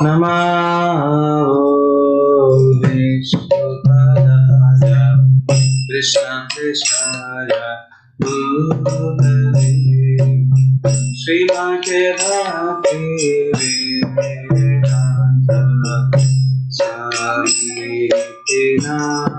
Namo Vishnupadaya Krishna Krishnaya Bhutale Srimate Bhakti Vedanta Swami Nami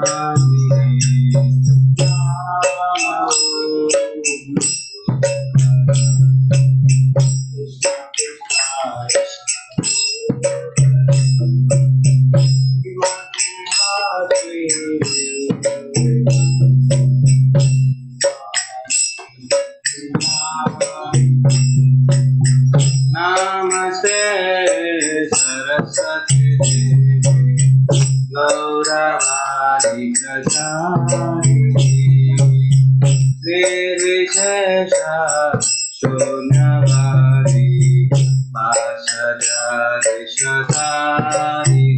Namaste Saraswati Devi Gauravani Prachari Nirvishesha Shunyavadi Vasajari Shatari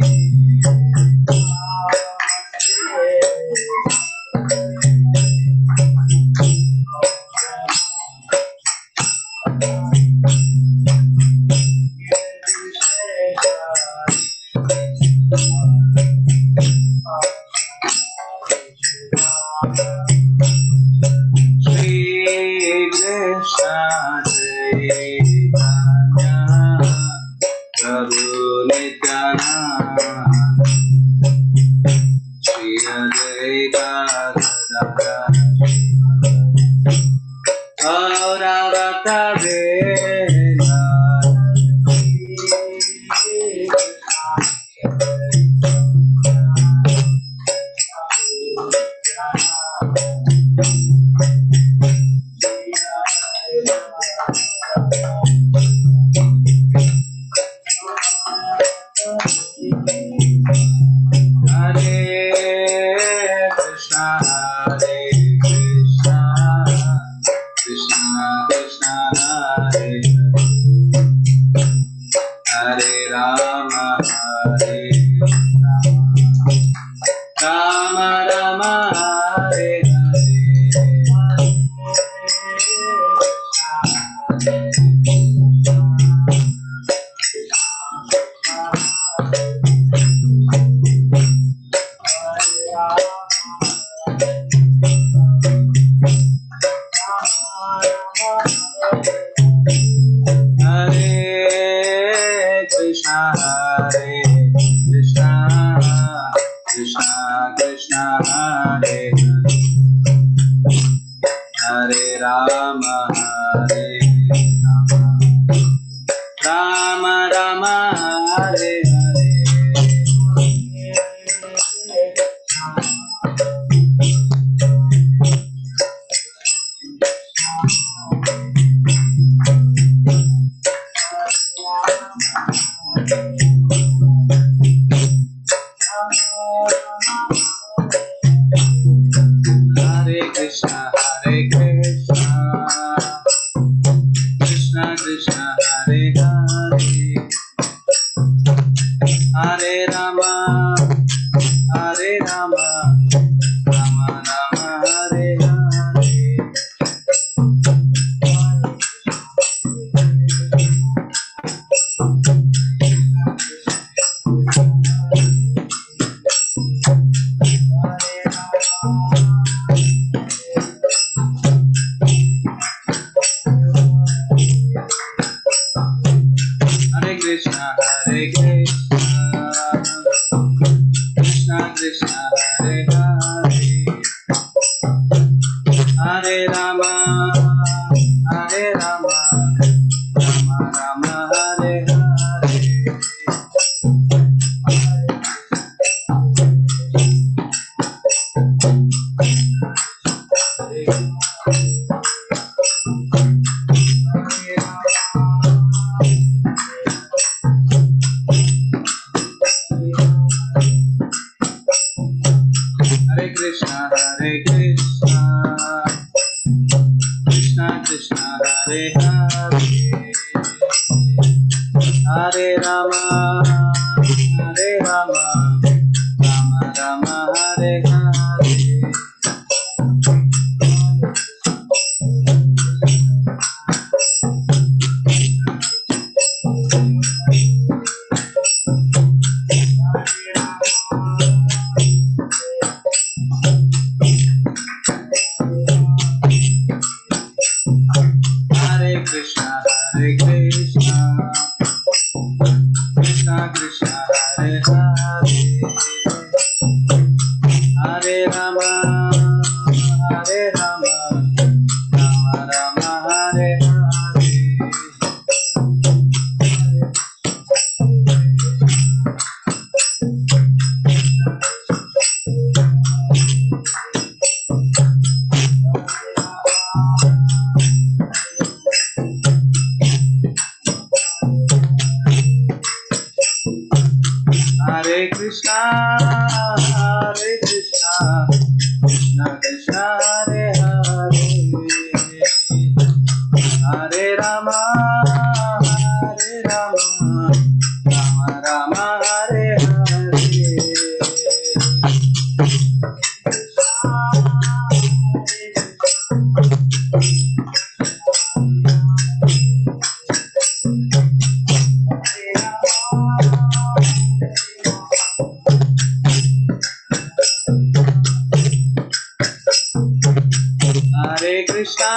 Krishna,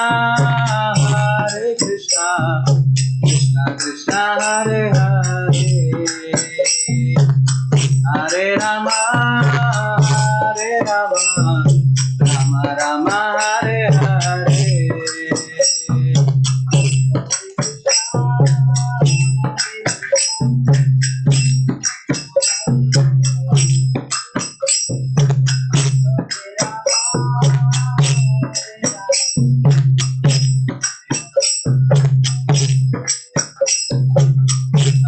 Hare Krishna, Krishna Krishna, Hare Hare, Hare Rama, Hare Rama, Rama Rama, Hare Hare.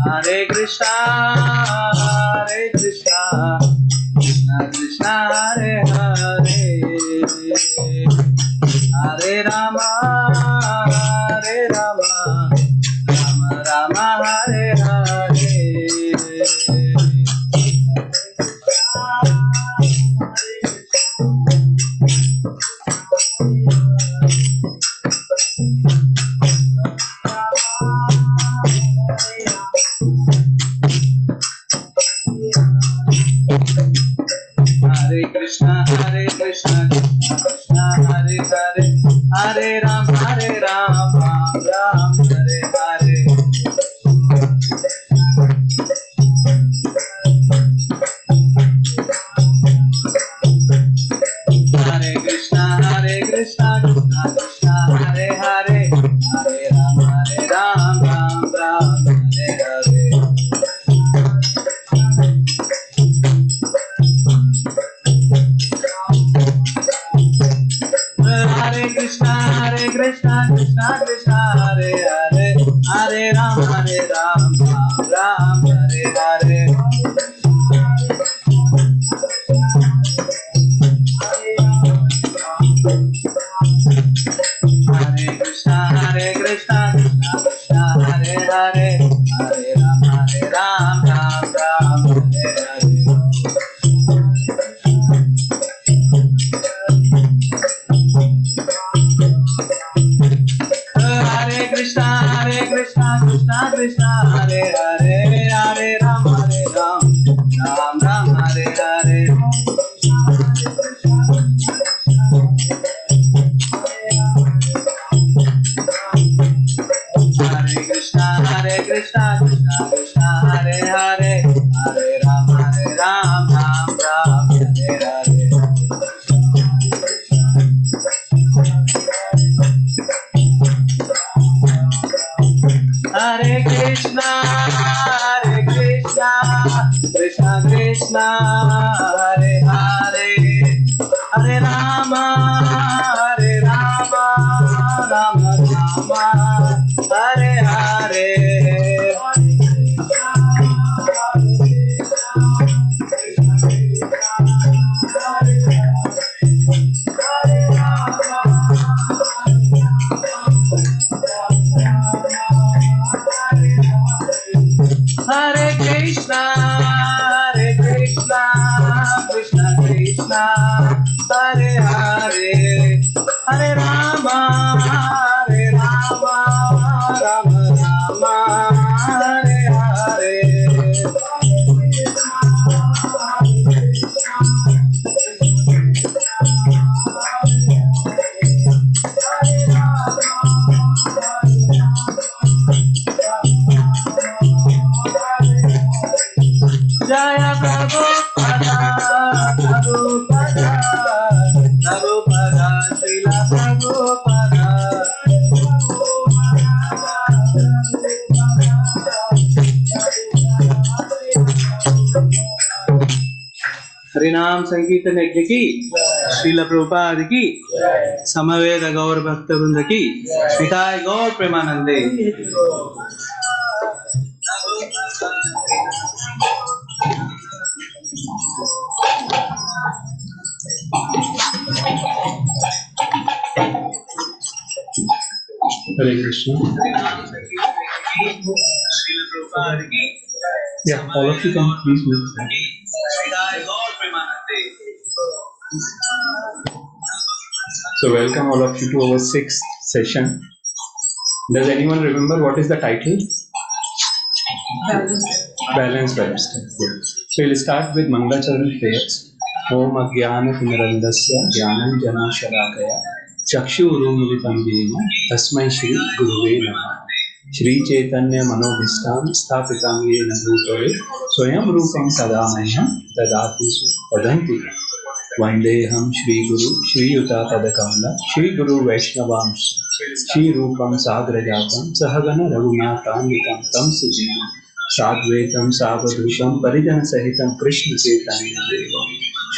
Hare Krishna, Hare Krishna, Krishna Krishna, Hare Hare, Hare Rama, Hare Rama, Rama Rama, Hare Hare. Hare Krishna, Hare Krishna, Krishna Krishna, Hare Hare, Hare Ram, Ram Ram, Hare Hare. Hare Krishna, Hare Krishna, Krishna Krishna, Hare Hare, Hare Ram, Ram Ram, Hare Hare. Hare Krishna, Krishna Krishna, Hare Hare, Hare Ram, Ram Ram, Hare Hare. Hare Krishna, Krishna Krishna, Hare Hare, Hare Ram, Ram Ram, Hare Hare. Hare Krishna, Krishna Krishna, Hare Hare, Hare Ram, Ram Ram, Hare Hare. Hare Krishna, Krishna Krishna, Hare Hare, Hare Ram, Ram Ram, Hare Hare. Hare Krishna, Krishna Krishna, Hare Hare, Hare Rama, Rama Rama, Hare Hare. Hare Krishna, Krishna Krishna, Hare Hare, Hare Rama, Rama Rama, Hare Hare. Jaya Prabhupada, Prabhupada, Prabhupada, Srila Prabhupada. हरिनाम संकीर्तन यज्ञ की, श्रील प्रभुपाद की, समवेत गौर भक्त वृंद की, निताय गौर प्रेमानंदे। Hare Krishna. Yeah, all of you can please move. So welcome all of you to our 6th session. Does anyone remember what is the title? Balanced lifestyle. Yeah. So we'll start with Mangalacharan prayers. Om Ajnana Tinarandasya Jnanam Jana Shalakaya चक्षुरुन्मिलितं येन तस्मै श्री गुरुवे नमः। श्री चैतन्य मनोभीष्टां स्थापितं येन भूतले स्वयं रूपं तदा मह्यं ददाति वदन्ति। वन्देऽहं श्रीगुरु श्रीयुतापदकमलं श्रीगुरु वैष्णवांश श्रीरूपं साग्रजातं सहगण रघुनाथान्वितं तं सुजीवं साद्वैतं सावधूतं परिजनसहितं कृष्णचैतन्यदेवं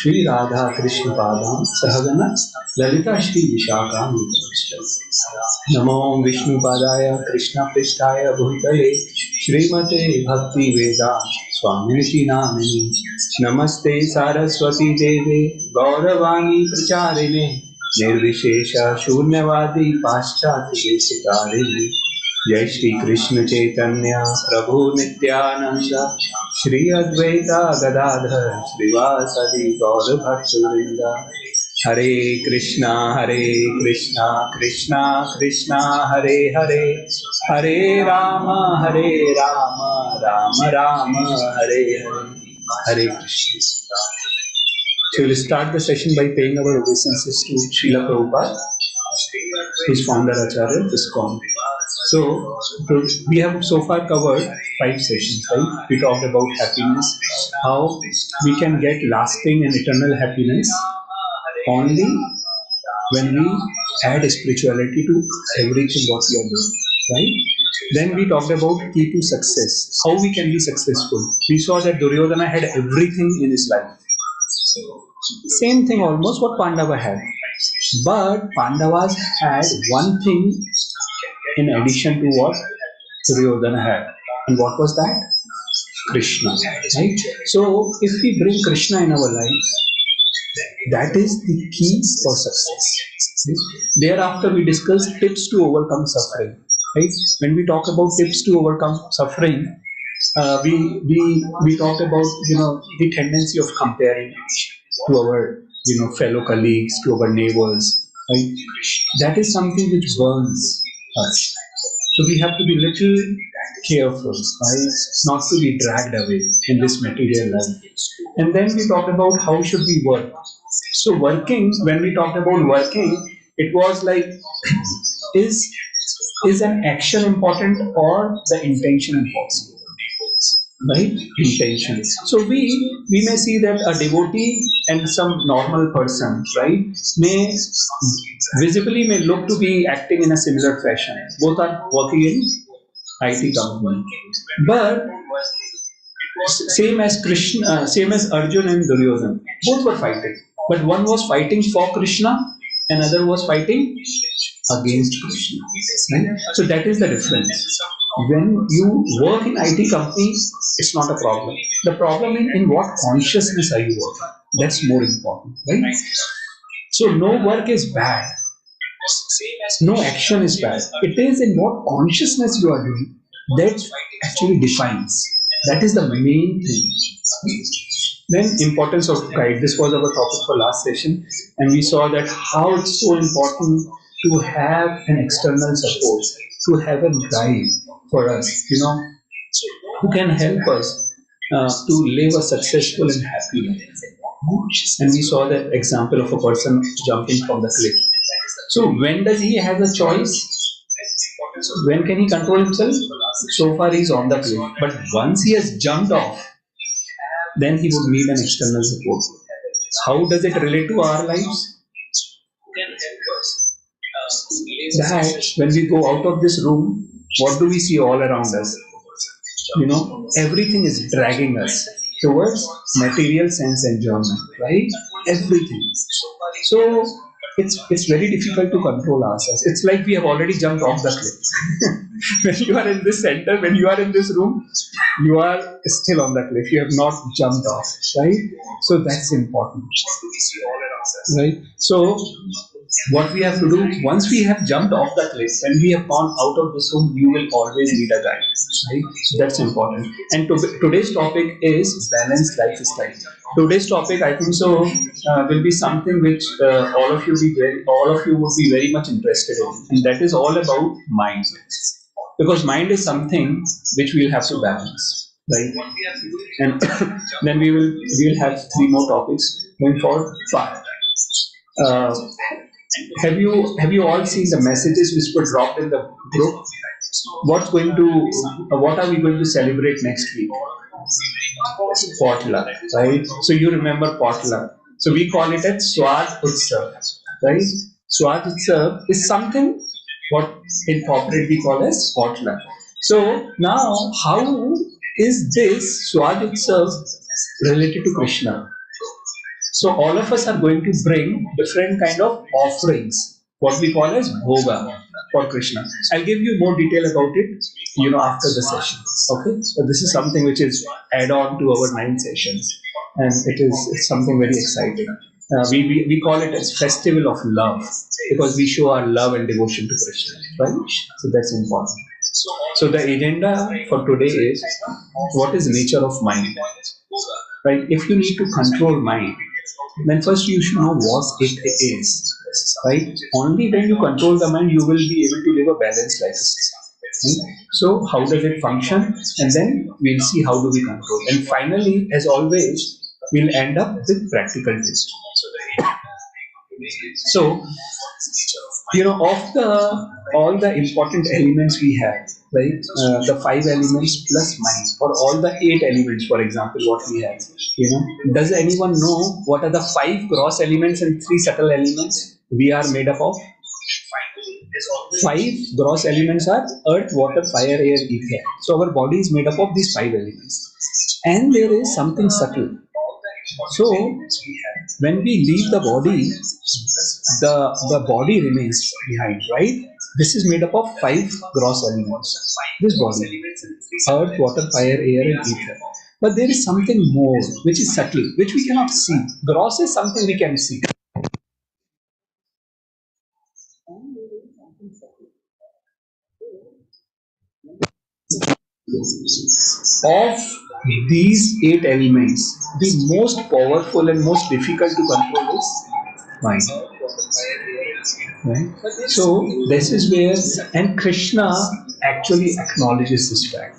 श्री राधा कृष्ण पादां सहगण ललिता श्री विशाखान्वितं। नमो विष्णुपादाय कृष्णपृष्ठाय भूतले श्रीमते भक्ति वेदांत स्वामिनिति नामिने। नमस्ते सारस्वती देवे गौरवाणी प्रचारिणे निर्विशेष शून्यवादी पाश्चात्य देशकारिणे। जय श्री कृष्ण चैतन्य प्रभु नित्यानंद श्री अद्वैता गदाधर श्रीवासदि गौर भक्तवृंद। हरे कृष्णा कृष्णा कृष्णा हरे हरे, हरे राम राम राम हरे हरे, हरे Krishna. So we'll start the session by paying our obeisances to Srila Prabhupada, his founder Acharya ISKCON. So we have so far covered 5 sessions, right? We talked about happiness, how we can get lasting and eternal happiness only when we add spirituality to everything what we are doing, right? Then we talked about key to success, how we can be successful. We saw that Duryodhana had everything in his life. Same thing almost what Pandava had. But Pandavas had one thing in addition to what Duryodhana had. And what was that? Krishna, right? So if we bring Krishna in our life, that is the key for success. Thereafter we discuss tips to overcome suffering, right? When we talk about tips to overcome suffering, we talked about the tendency of comparing to our fellow colleagues, to our neighbors, right? That is something which burns us. So we have to be little careful, right? Not to be dragged away in this material life. And then we talked about how should we work. So working, when we talked about working, it was like is an action important or the intention important? Right? Intention. So we may see that a devotee and some normal person, right, may visibly may look to be acting in a similar fashion. Both are working in IT company, but same as Krishna, same as Arjun and Duryodhana, both were fighting, but one was fighting for Krishna, another was fighting against Krishna, right? So that is the difference. When you work in IT company, it's not a problem. The problem in what consciousness are you working? That's more important, right? So no work is bad, no action is bad. It is in what consciousness you are doing that actually defines. That is the main thing. Then importance of guide. This was our topic for last session, and we saw that how it's so important to have an external support, to have a guide for us, who can help us to live a successful and happy life. And we saw that example of a person jumping from the cliff. So when does he have a choice? When can he control himself? So far he's on the cliff, but once he has jumped off, then he would need an external support. How does it relate to our lives? That when we go out of this room, what do we see all around us? Everything is dragging us towards material sense enjoyment, right? Everything. So it's very difficult to control ourselves. It's like we have already jumped off the cliff. When you are in this center, when you are in this room, you are still on the cliff. You have not jumped off, right? So that's important, right? So what we have to do, once we have jumped off the cliff, when we have gone out of this room, you will always need a guide, right? So that's important. And today's topic is balanced lifestyle. Today's topic, I think so, will be something which all of you would be very much interested in, and that is all about mind. Because mind is something which we'll have to balance, right? And then we'll have 3 more topics going forward. 5. Have you all seen the messages which were dropped in the group? What are we going to celebrate next week? Potluck, right? So you remember potluck. So we call it as Swad Utsav, right? Swad Utsav is something what in corporate we call as potluck. So now, how is this Swad Utsav related to Krishna? So all of us are going to bring different kind of offerings, what we call as bhoga for Krishna. I'll give you more detail about it, after the session. Okay, so this is something which is add on to our 9 sessions, and it's something very exciting. We call it as festival of love because we show our love and devotion to Krishna, right? So that's important. So the agenda for today is what is nature of mind, right? If you need to control mind, then first you should know what it is, right? Only when you control the mind, you will be able to live a balanced lifestyle. Right? So how does it function? And then we'll see how do we control. And finally, as always, we'll end up with practical tips. So, of all the important elements we have, right? The 5 elements plus mind, or all the 8 elements, for example, what we have. Does anyone know what are the 5 gross elements and 3 subtle elements we are made up of? 5 gross elements are earth, water, fire, air, ether. So our body is made up of these 5 elements, and there is something subtle. So when we leave the body, the body remains behind, right? This is made up of 5 gross elements. This body, earth, water, fire, air, and ether. But there is something more, which is subtle, which we cannot see. Gross is something we can see. Of these 8 elements, the most powerful and most difficult to control is mind. Right? So this is where, and Krishna actually acknowledges this fact.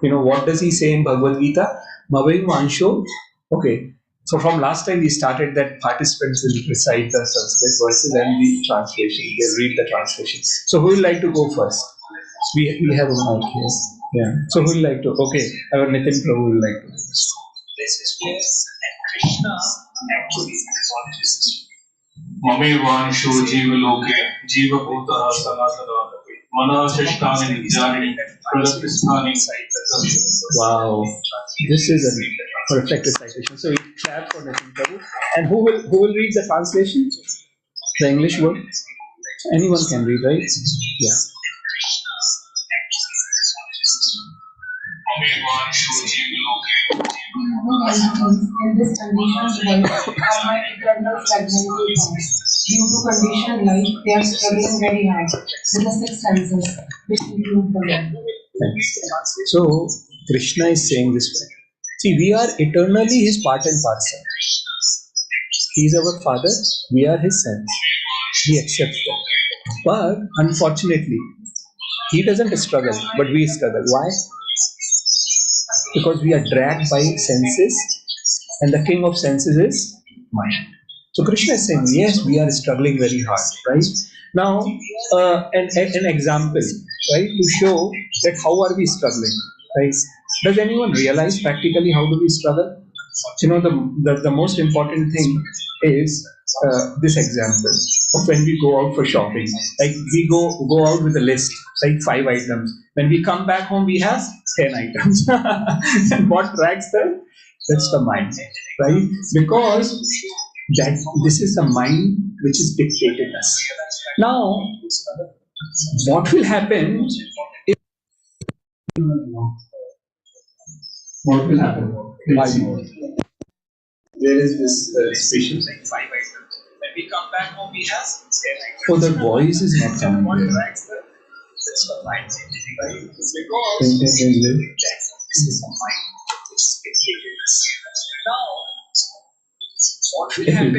What does he say in Bhagavad Gita? Mavai Vansho. Okay. So from last time we started that participants will recite the Sanskrit verses and the translation. They read the translation. So who would like to go first? We have a mic here. Yeah. So who would like to? Okay. Our Nitin Prabhu would like to. This is where Krishna actually acknowledges this. ममे वांशो जीवलोके जीवभूतः सनातनः मनःशष्टानि विचारिणि प्रलपिस्थानि. Wow, this is a perfect recitation. So clap for Nitin Prabhu. And who will read the translation? The English word? Anyone can read, right? Yeah. ममे वांशो जीवलोके in this conditioned world are my eternal fragmental thoughts. Due to conditioned life, they are struggling very hard with the 6 senses, which include the mind. So Krishna is saying this way. See, we are eternally his part and parcel. He is our father, we are his sons. He accepts that. But unfortunately, he doesn't struggle, but we struggle. Why? Because we are dragged by senses, and the king of senses is mind. So Krishna is saying, yes, we are struggling very hard, right? Now, an example, right, to show that how are we struggling, right? Does anyone realize practically how do we struggle? The most important thing is this example of when we go out for shopping. Like we go out with a list, like 5 items. When we come back home, we have 10 items. And what tracks that? That's the mind, right? Because this is the mind which is dictating us. Now, what will happen if what will happen? There is this species. When we come back home, we have 10 items. Oh, the voice is not coming here. That's the mind, right? Because now, what will happen?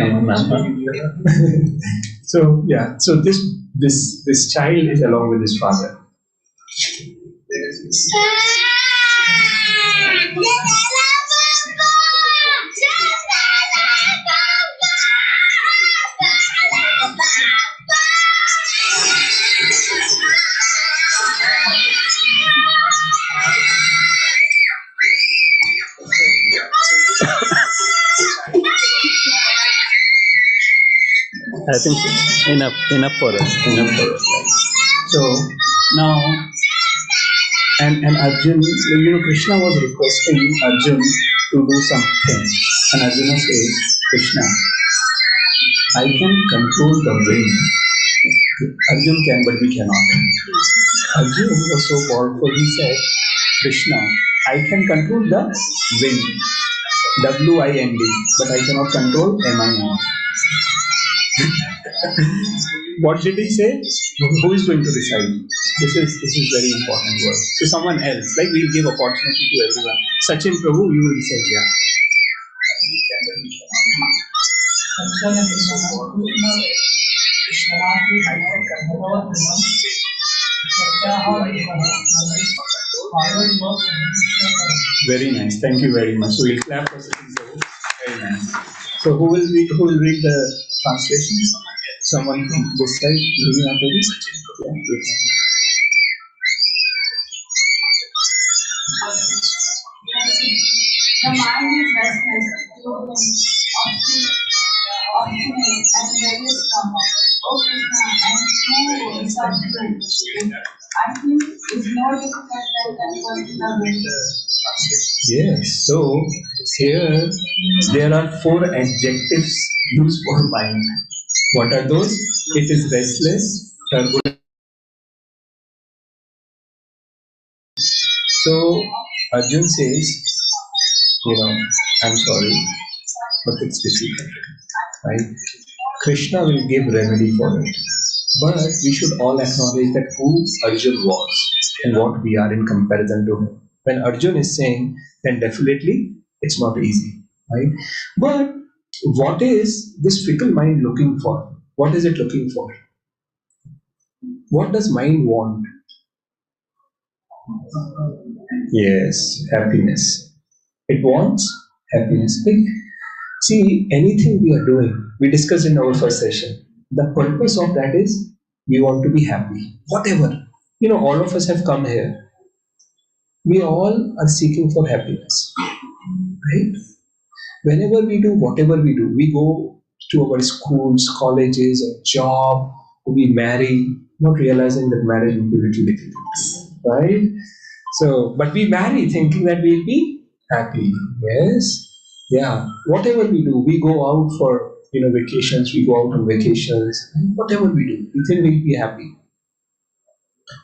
So yeah, so this child is along with his father. There is this. I think enough for us. Enough for us. So now, and Arjun, Krishna was requesting Arjun to do something, and Arjuna says, Krishna, I can control the wind. Arjun can, but we cannot. Arjun was so powerful. He said, Krishna, I can control the wind, wind, but I cannot control mind. What did he say? Who is going to decide? This is very important word. So someone else, like we'll give opportunity to everyone. Sachin Prabhu, you will say, yeah. Very nice. Thank you very much. So we'll clap for Sachin Prabhu. Very nice. So who will read the translations? Someone from this side, maybe not really. The mind is restless, obstinate, and very strong. O Krishna, and who is obstinate? I think is more difficult than converting the wind. Yes, so here there are 4 adjectives used for mind. What are those? It is restless, turbulent. So Arjun says, I'm sorry, but it's difficult, right? Krishna will give remedy for it. But we should all acknowledge that who Arjun was and what we are in comparison to him. When Arjun is saying, then definitely it's not easy, right? But what is this fickle mind looking for? What is it looking for? What does mind want? Yes, happiness. It wants happiness. See, anything we are doing, we discussed in our first session. The purpose of that is we want to be happy. Whatever. All of us have come here. We all are seeking for happiness. Right? Whenever we do whatever we do, we go to our schools, colleges, a job, we marry, not realizing that marriage will be little difficult. Right? So, but we marry thinking that we'll be happy. Yes. Yeah. Whatever we do, we go out for vacations, we go out on vacations, whatever we do, we think we'll be happy.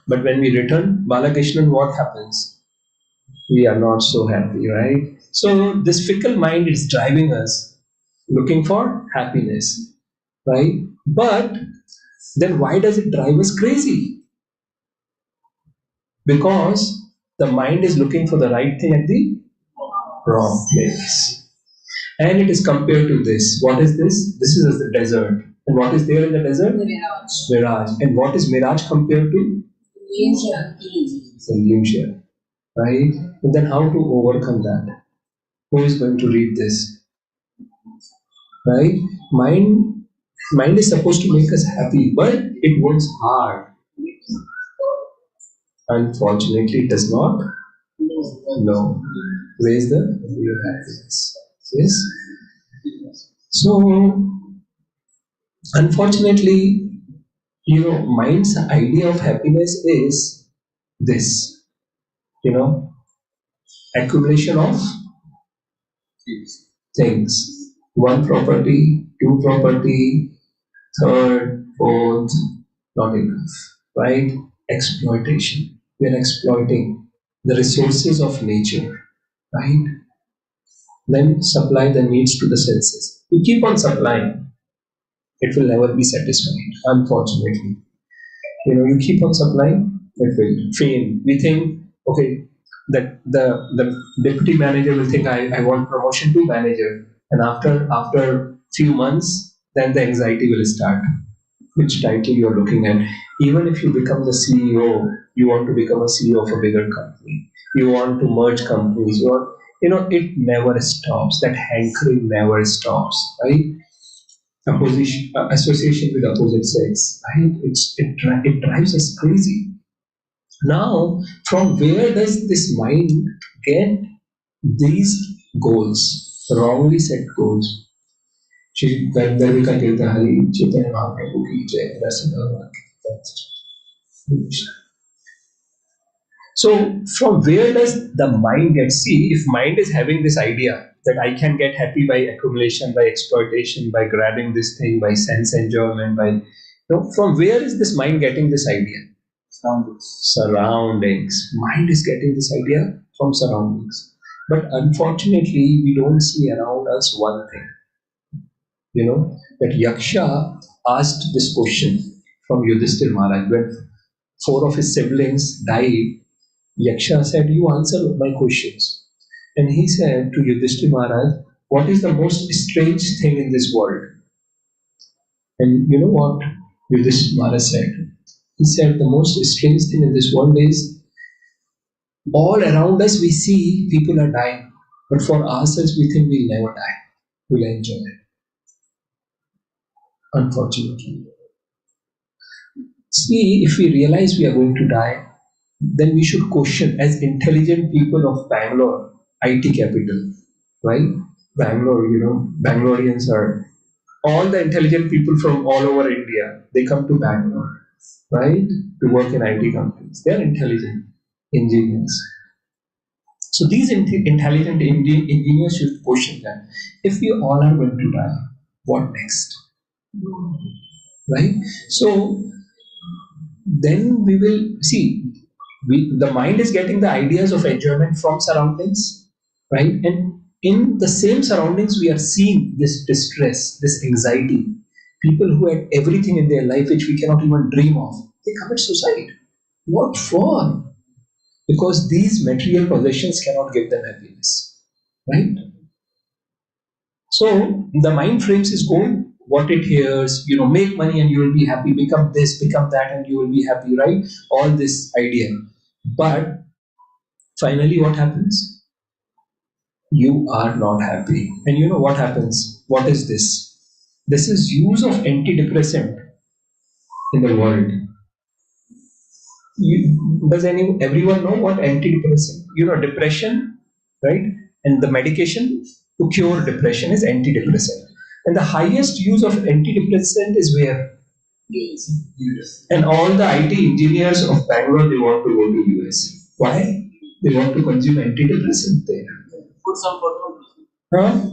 But when we return, Balakrishnan, what happens? We are not so happy, right? So this fickle mind is driving us, looking for happiness, right? But then why does it drive us crazy? Because the mind is looking for the right thing at the wrong place. And it is compared to this. What is this? This is the desert. And what is there in the desert? Mirage. And what is mirage compared to? Illusion. Right? And then how to overcome that? Who is going to read this? Right? Mind is supposed to make us happy, but it works hard. Unfortunately, it does not. No. Where is the real happiness? Yes. So, unfortunately, mind's idea of happiness is this, accumulation of things. 1 property, 2 property, 3rd, 4th, not enough, right? Exploitation. We are exploiting the resources of nature, right? Then supply the needs to the senses. We keep on supplying. It will never be satisfied, unfortunately. You keep on supplying, it will fail. We think, okay, that the deputy manager will think I want promotion to manager. And after few months, then the anxiety will start. Which title you are looking at. Even if you become the CEO, you want to become a CEO of a bigger company. You want to merge companies. It never stops. That hankering never stops, right? Association with opposite sex, right? It drives us crazy. Now, from where does this mind get these goals, wrongly set goals? Shri Gandharvika Tirthahari Chaitanya Mahaprabhu ki jai. Rasadhava. So from where does the mind get? See, if mind is having this idea that I can get happy by accumulation, by exploitation, by grabbing this thing, by sense enjoyment, from where is this mind getting this idea? Surroundings. Mind is getting this idea from surroundings. But unfortunately, we don't see around us one thing. That Yaksha asked this question from Yudhishthir Maharaj when 4 of his siblings died. Yaksha said, you answer my questions. And he said to Yudhishthira Maharaj, what is the most strange thing in this world? And you know what Yudhishthira Maharaj said? He said, the most strange thing in this world is all around us we see people are dying, but for ourselves we think we'll never die. We'll enjoy it. Unfortunately. See, if we realize we are going to die, then we should question as intelligent people of Bangalore, IT capital, right? Bangalore, Bangaloreans are all the intelligent people from all over India. They come to Bangalore, right, to work in IT companies. They are intelligent engineers. So these intelligent engineers should question that. If we all are going to die, what next? Right? So then we will see. The mind is getting the ideas of enjoyment from surroundings, right? And in the same surroundings, we are seeing this distress, this anxiety. People who had everything in their life which we cannot even dream of, they commit suicide. What for? Because these material possessions cannot give them happiness, right? So the mind frames is gold. What it hears, make money and you will be happy, become this, become that, and you will be happy, right? All this idea. But finally, what happens? You are not happy. And you know what happens? What is this? This is use of antidepressant in the world. Does everyone know what antidepressant? Depression, right? And the medication to cure depression is antidepressant. And the highest use of antidepressant is where? US. And all the IT engineers of Bangalore, they want to go to US. Why? They want to consume antidepressant there. Put some photo. Huh?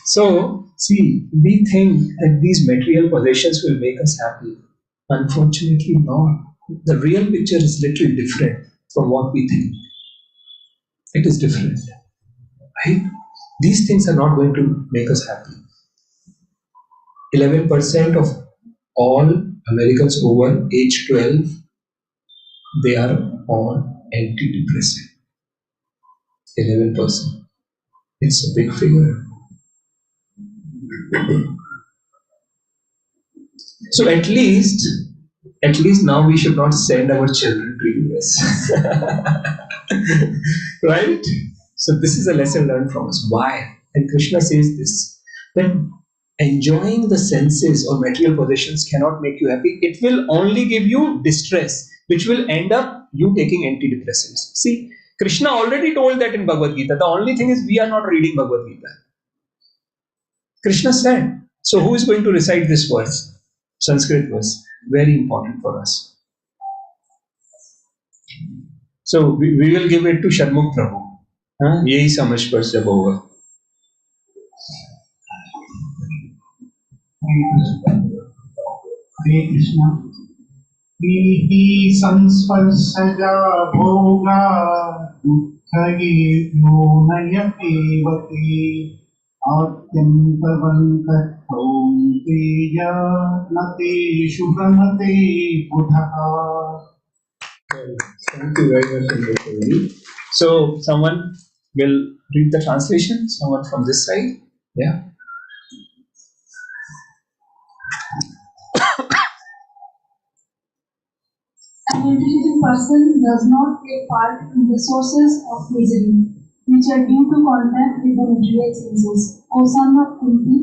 So, see, we think that these material possessions will make us happy. Unfortunately, not. The real picture is literally different from what we think. It is different. Right? These things are not going to make us happy. 11% of all Americans over age 12, they are on antidepressant. 11%. It's a big figure. So at least now we should not send our children to US. Right? So this is a lesson learned from us. Why? And Krishna says this, that enjoying the senses or material possessions cannot make you happy. It will only give you distress, which will end up you taking antidepressants. See, Krishna already told that in Bhagavad Gita. The only thing is we are not reading Bhagavad Gita. Krishna said. So who is going to recite this verse? Sanskrit verse. Very important for us. So we will give it to Sharmukh Prabhu. यही समझ पर जब होगा. Hare Krishna. He संस्पर्शजा भोगा दुःखये no नयते वते आत्यन्तवन्तः कौन्तेय न तेषु भ्रमते बुधः. Thank you very much. So someone will read the translation. Someone from this side. Yeah. An intelligent person does not take part in the sources of misery, which are due to contact with the material senses. O son of Kunti,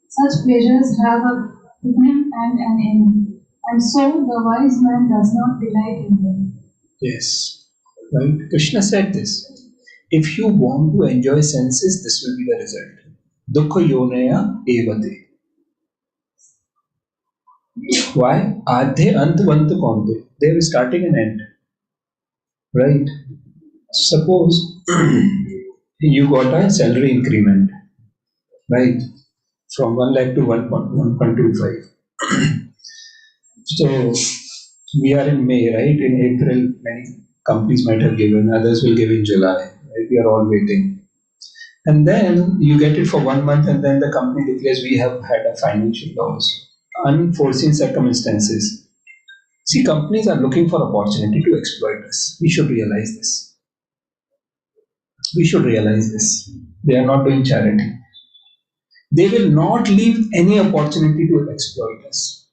such pleasures have a beginning and an end, and so the wise man does not delight in them. Yes. Right? Krishna said this. If you want to enjoy senses, this will be the result. Dukha yonaya evate. Why? Adhe antavant konte. They have starting and end. Right? Suppose you got a salary increment, right? From 1 lakh to 1.25. So we are in May, right? In April, many companies might have given, others will give in July. Right? We are all waiting. And then you get it for 1 month, and then the company declares we have had a financial loss. Unforeseen circumstances. See, companies are looking for opportunity to exploit us. We should realize this. We should realize this. They are not doing charity. They will not leave any opportunity to exploit us.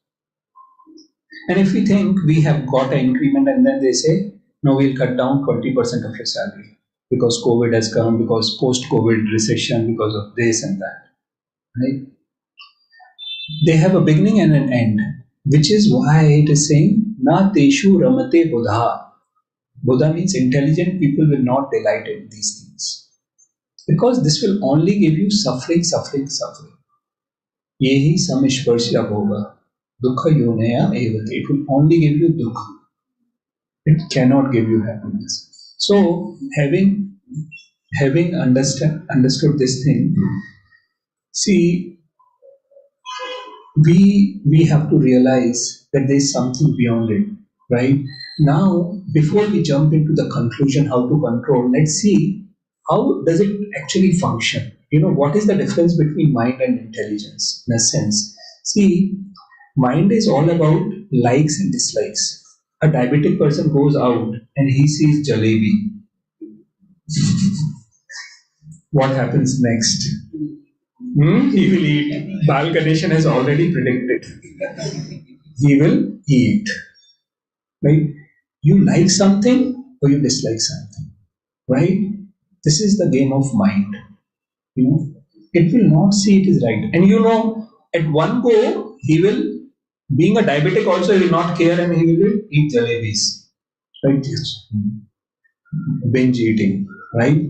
And if we think we have got an increment and then they say, no, we'll cut down 20% of your salary because COVID has come, because post-COVID recession, because of this and that, right? They have a beginning and an end, which is why it is saying, na teshu ramate buddha. Buddha means intelligent people will not delight in these things. Because this will only give you suffering, suffering, suffering. Yehi samishparsya bhoga. Dukha yonaya evate. It will only give you dukha. It cannot give you happiness. So, having understood this thing, see, we have to realize that there is something beyond it, right? Now, before we jump into the conclusion how to control, let's see how does it actually function. What is the difference between mind and intelligence in a sense? See, mind is all about likes and dislikes. A diabetic person goes out and he sees jalebi. What happens next? He will eat. Bal Ganeshan has already predicted. He will eat. Right? You like something or you dislike something. Right? This is the game of mind. It will not see it is right. And at one go, he will, being a diabetic also, he will not care and he will eat jalebis. Right? Yes. Binge eating. Right?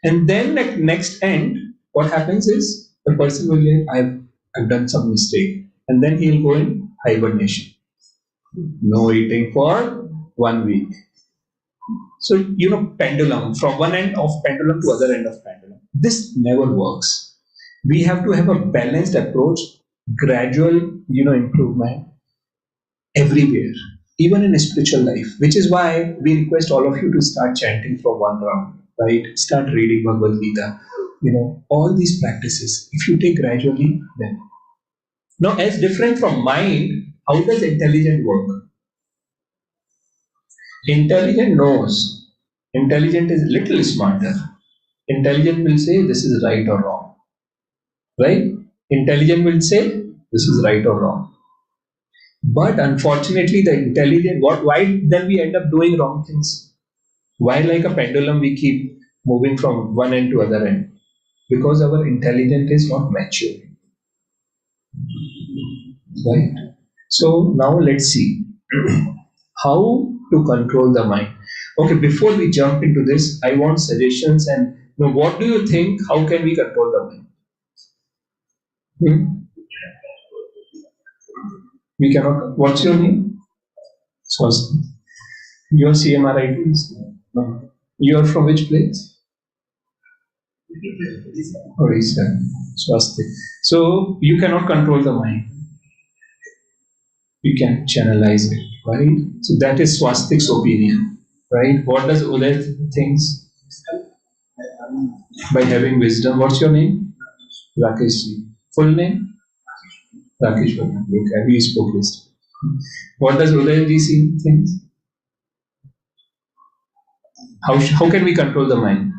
And then at next end, what happens is the person will say, I've done some mistake. And then he'll go in hibernation. No eating for 1 week. So, pendulum, from one end of pendulum to other end of pendulum. This never works. We have to have a balanced approach, gradual, improvement everywhere, even in a spiritual life, which is why we request all of you to start chanting for 1 round, right? Start reading Bhagavad Gita, all these practices. If you take gradually, then. Now, as different from mind, how does intelligent work? Intelligent knows. Intelligent is little smarter. Intelligent will say this is right or wrong. Right? Intelligent will say this is right or wrong. But unfortunately, the intelligent, why then we end up doing wrong things? Why, like a pendulum, we keep moving from one end to other end? Because our intelligence is not mature. Right? So now let's see how to control the mind. Okay, before we jump into this, I want suggestions and what do you think? How can we control the mind? We cannot. What's your name? Swastik. Your CMRIT is? No. You are from which place? Orissa. Swastik. So you cannot control the mind. You can channelize it, right? So that is Swastik's opinion, right? What does Uday thinks? By having wisdom. What's your name? Rakesh. Full name? Rakesh. Okay, we spoke yesterday. What does Udayji think? How can we control the mind?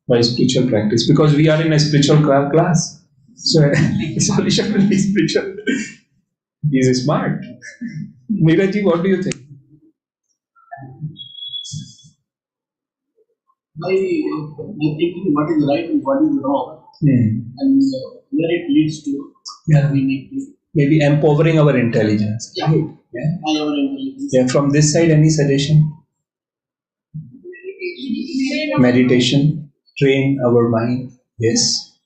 By spiritual practice, because we are in a spiritual class. So the solution will be spiritual. He is smart. Neerajji, what do you think? By thinking what is right and what is wrong, and where it leads to, we need to maybe empowering our intelligence. Yeah. Right? Yeah. by our intelligence. Yeah. From this side, any suggestion? Meditation, train our mind. Yes,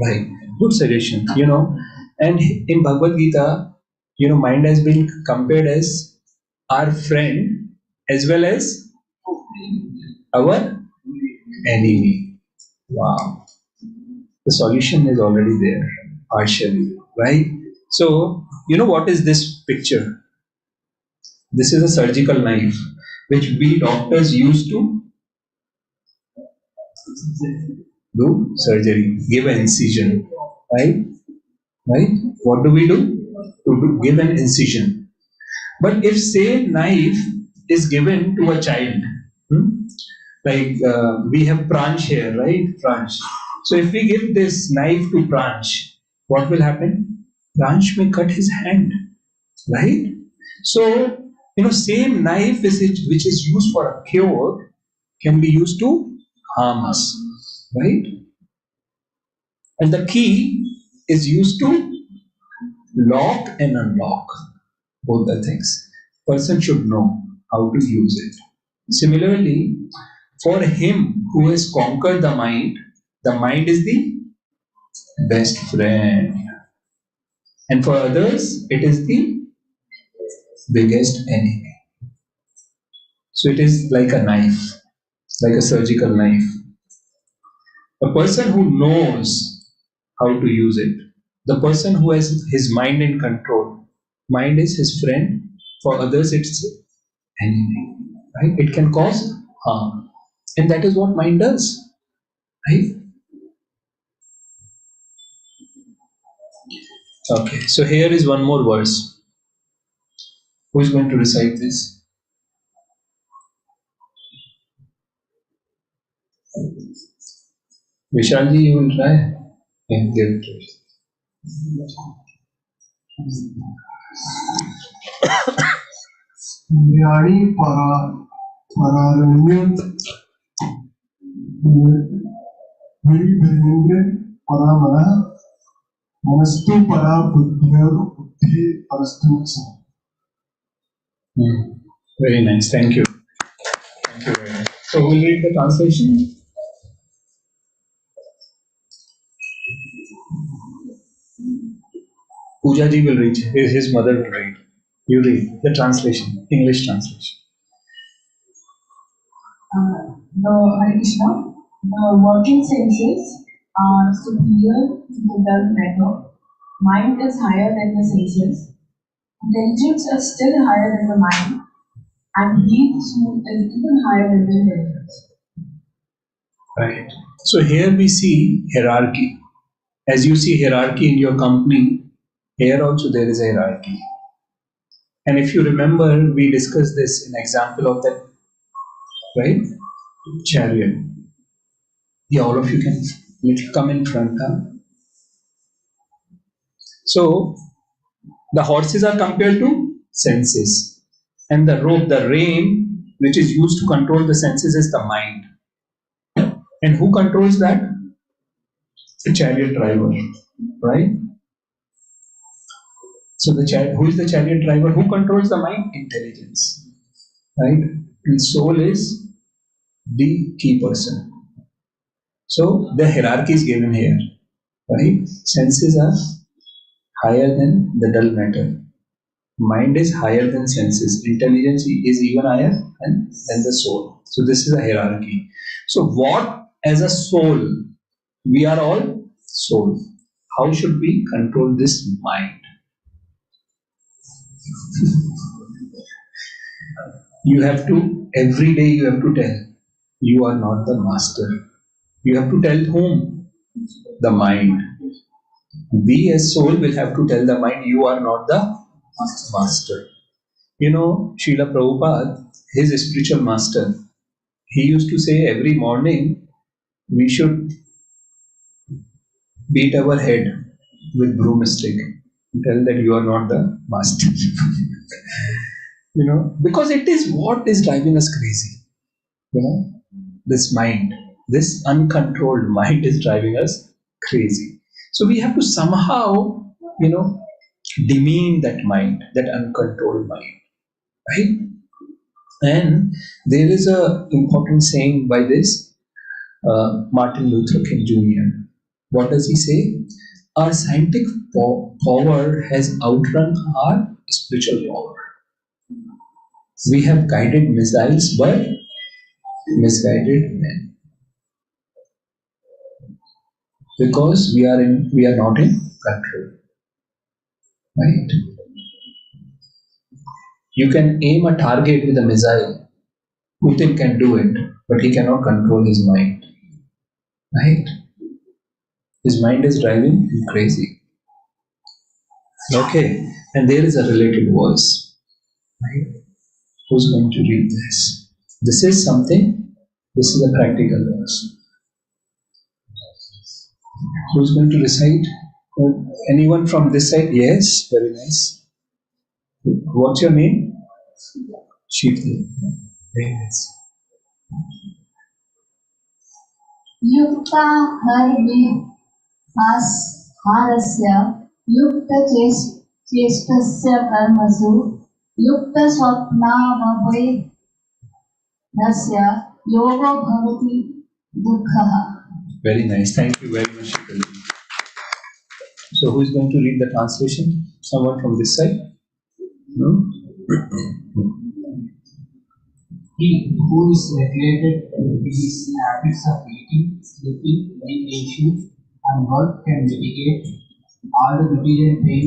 right. Good suggestion. And in Bhagavad Gita, mind has been compared as our friend as well as our enemy. Wow. The solution is already there, partially, right? So, what is this picture? This is a surgical knife which we doctors used to do surgery, give an incision, right? Right? What do we do? Give an incision. But if same knife is given to a child, like we have Pranch here, right? Pranch. So if we give this knife to Pranch, what will happen? Pranch may cut his hand, right? So same knife which is used for a cure can be used to harm us, right? And the key is used to lock and unlock both the things. Person should know how to use it. Similarly, for him who has conquered the mind is the best friend. And for others, it is the biggest enemy. So it is like a knife, like a surgical knife. A person who knows how to use it, the person who has his mind in control, mind is his friend, for others it's enemy, right? It can cause harm. And that is what mind does, right? Okay, so here is one more verse. Who is going to recite this? Vishalji, you will try? Yeah, give it to us. ज्ञानी परारण्य विभेन्द्र परामरा मनस्तु परा बुद्धि परस्तु च. Very nice, thank you. Thank you very much. So we'll read the translation. Pooja ji will read, his mother will read. You read the translation, English translation. Hare Krishna, the working senses are superior to the dull matter. Mind is higher than the senses. Intelligence is still higher than the mind. And deep soul is even higher than the intelligence. Right. So here we see hierarchy. As you see hierarchy in your company, here also there is a hierarchy. And if you remember, we discussed this in example of that, right? Chariot. Yeah, all of you can come in front. Huh? So the horses are compared to senses, and the rope, the rein, which is used to control the senses, is the mind. And who controls that? The chariot driver, right? So who is the chariot driver? Who controls the mind? Intelligence, right? And soul is the key person. So the hierarchy is given here, right? Senses are higher than the dull matter. Mind is higher than senses. Intelligence is even higher than the soul. So this is a hierarchy. So what as a soul? We are all soul. How should we control this mind? You have to, every day you have to tell, you are not the master. You have to tell whom? The mind. We as soul will have to tell the mind, you are not the master. Srila Prabhupada, his spiritual master, he used to say every morning we should beat our head with broomstick. Tell that you are not the master. Because it is what is driving us crazy. This mind, this uncontrolled mind is driving us crazy. So we have to somehow, demean that mind, that uncontrolled mind, right? And there is a important saying by this Martin Luther King Jr. What does he say? Our scientific power has outrun our spiritual power. We have guided missiles but misguided men, because we are not in control. Right? You can aim a target with a missile. Putin can do it, but he cannot control his mind. Right? His mind is driving him crazy. Okay, and there is a related verse. Right? Who's going to read this? This is a practical verse. Who's going to recite? Anyone from this side? Yes, very nice. What's your name? Sheetal. Very nice. युक्ता हरस्य युक्तचेष्टस्य कर्मसु युक्तस्वप्नावबोधस्य योगो भवति दुःखः. Very nice. Thank you very much, Sheetal. So who is going to read the translation? Someone from this side? No? He who is regulated in his habits of eating, sleeping, meditation, and work can mitigate all the material pain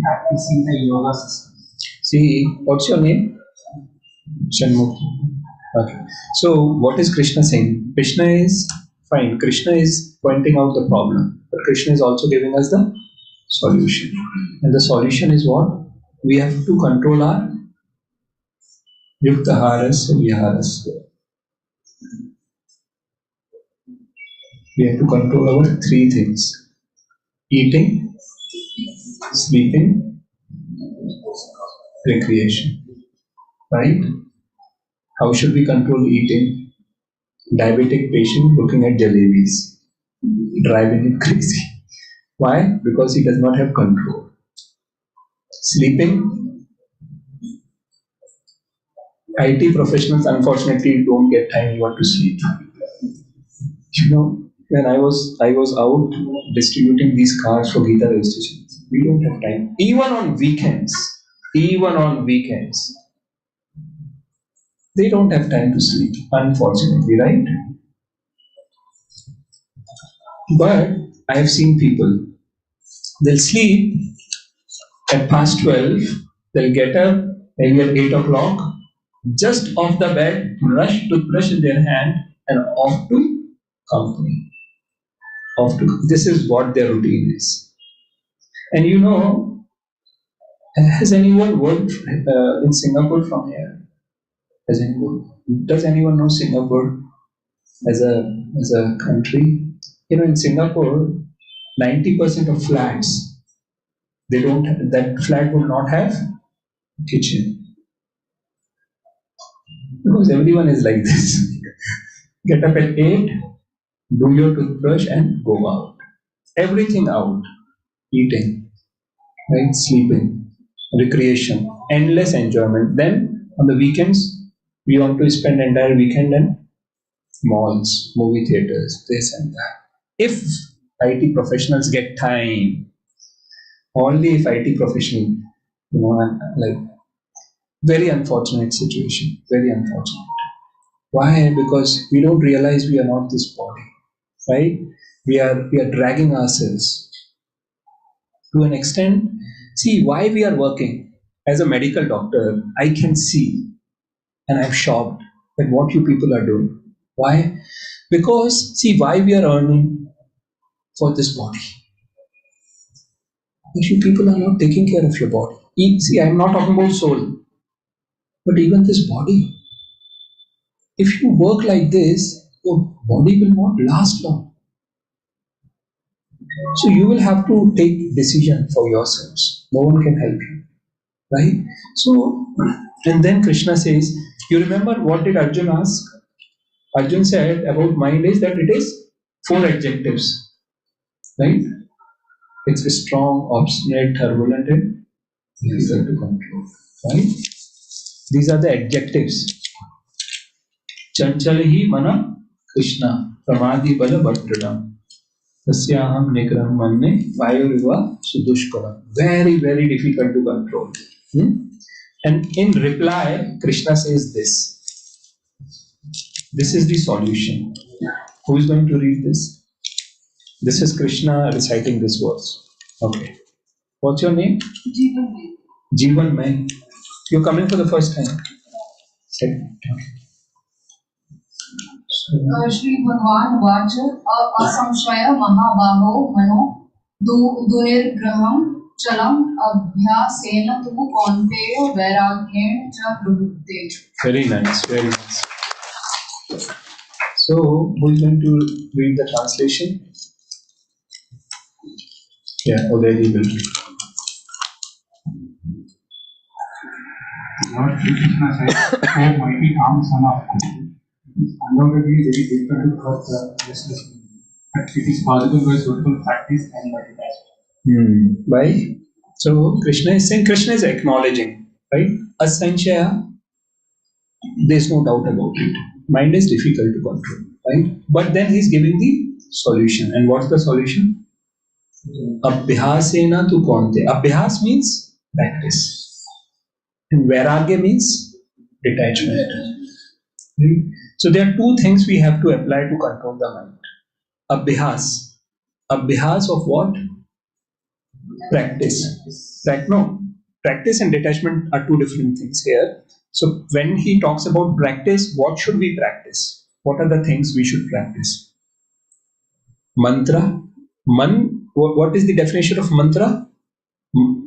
practicing the yoga system. See, what's your name? Shanmukhi. Okay. So what is Krishna saying? Krishna is fine. Krishna is pointing out the problem, but Krishna is also giving us the solution. And the solution is what? We have to control our yuktaharasya viharasya. We have to control our three things: eating, sleeping, recreation. Right? How should we control eating? Diabetic patient looking at jalebis, driving him crazy. Why? Because he does not have control. Sleeping. IT professionals unfortunately don't get time even to sleep. You know, when I was out distributing these cards for Gita registrations, we don't have time. Even on weekends, they don't have time to sleep, unfortunately, right? But I have seen people, they'll sleep at past 12, they'll get up maybe at 8 o'clock, just off the bed, toothbrush in their hand, and off to company. This is what their routine is. And you know, has anyone worked in Singapore from here? Does anyone know Singapore as a country? You know, in Singapore, 90% of flats, that flat will not have kitchen. Because everyone is like this. Get up at 8, do your toothbrush and go out. Everything out. Eating, right? Sleeping, recreation, endless enjoyment. Then on the weekends, we want to spend entire weekend in malls, movie theaters, this and that. If IT professionals get time, only if IT professional, you know, like, very unfortunate situation, very unfortunate. Why? Because we don't realize we are not this body, right? We are dragging ourselves to an extent. See why we are working. As a medical doctor, I can see, and I'm shocked at what you people are doing. Why? Because see why we are earning for this body. If you people are not taking care of your body. See, I'm not talking about soul, but even this body. If you work like this, your body will not last long. So you will have to take decision for yourselves. No one can help you, right? So, and then Krishna says, you remember what did Arjun ask? Arjun said about mind is that it is 4 adjectives, right? It's strong, obstinate, turbulent, and difficult to control, right? These are the adjectives. चंचल ही मन कृष्ण प्रमादि बल भद्रम तस्याहम निग्रह मन्ने वायुरिवा सुदुष्करम. Very, very difficult to control. And in reply, Krishna says this. This is the solution. Who is going to read this? This is Krishna reciting this verse. Okay. What's your name? Jeevan Mai. You're coming for the first time. Second. Okay. Shri भगवान watch असंशय महाबाहो मनो दुर्निग्रहं चलम अभ्यासेन तु कौन्तेय वैराग्येण च प्रवृत्ते. Very nice, very nice. So, who is going to read the translation? Yeah, Uday will read. Lord Sri Krishna said, "O mighty armed son of God, it is undoubtedly very difficult to cross the restless mind, but it is possible by suitable practice and meditation." Why? So Krishna is saying, Krishna is acknowledging, right? Asanchaya, there is no doubt about it. Mind is difficult to control, right? But then he is giving the solution. And what's the solution? Abhyasena tu konte. Abhyas means practice. And vairagya means detachment. Right? So there are two things we have to apply to control the mind. Abhyas. Abhyas of what? Practice. Practice and detachment are two different things here. So when he talks about practice, what should we practice? What are the things we should practice? Mantra. What is the definition of mantra?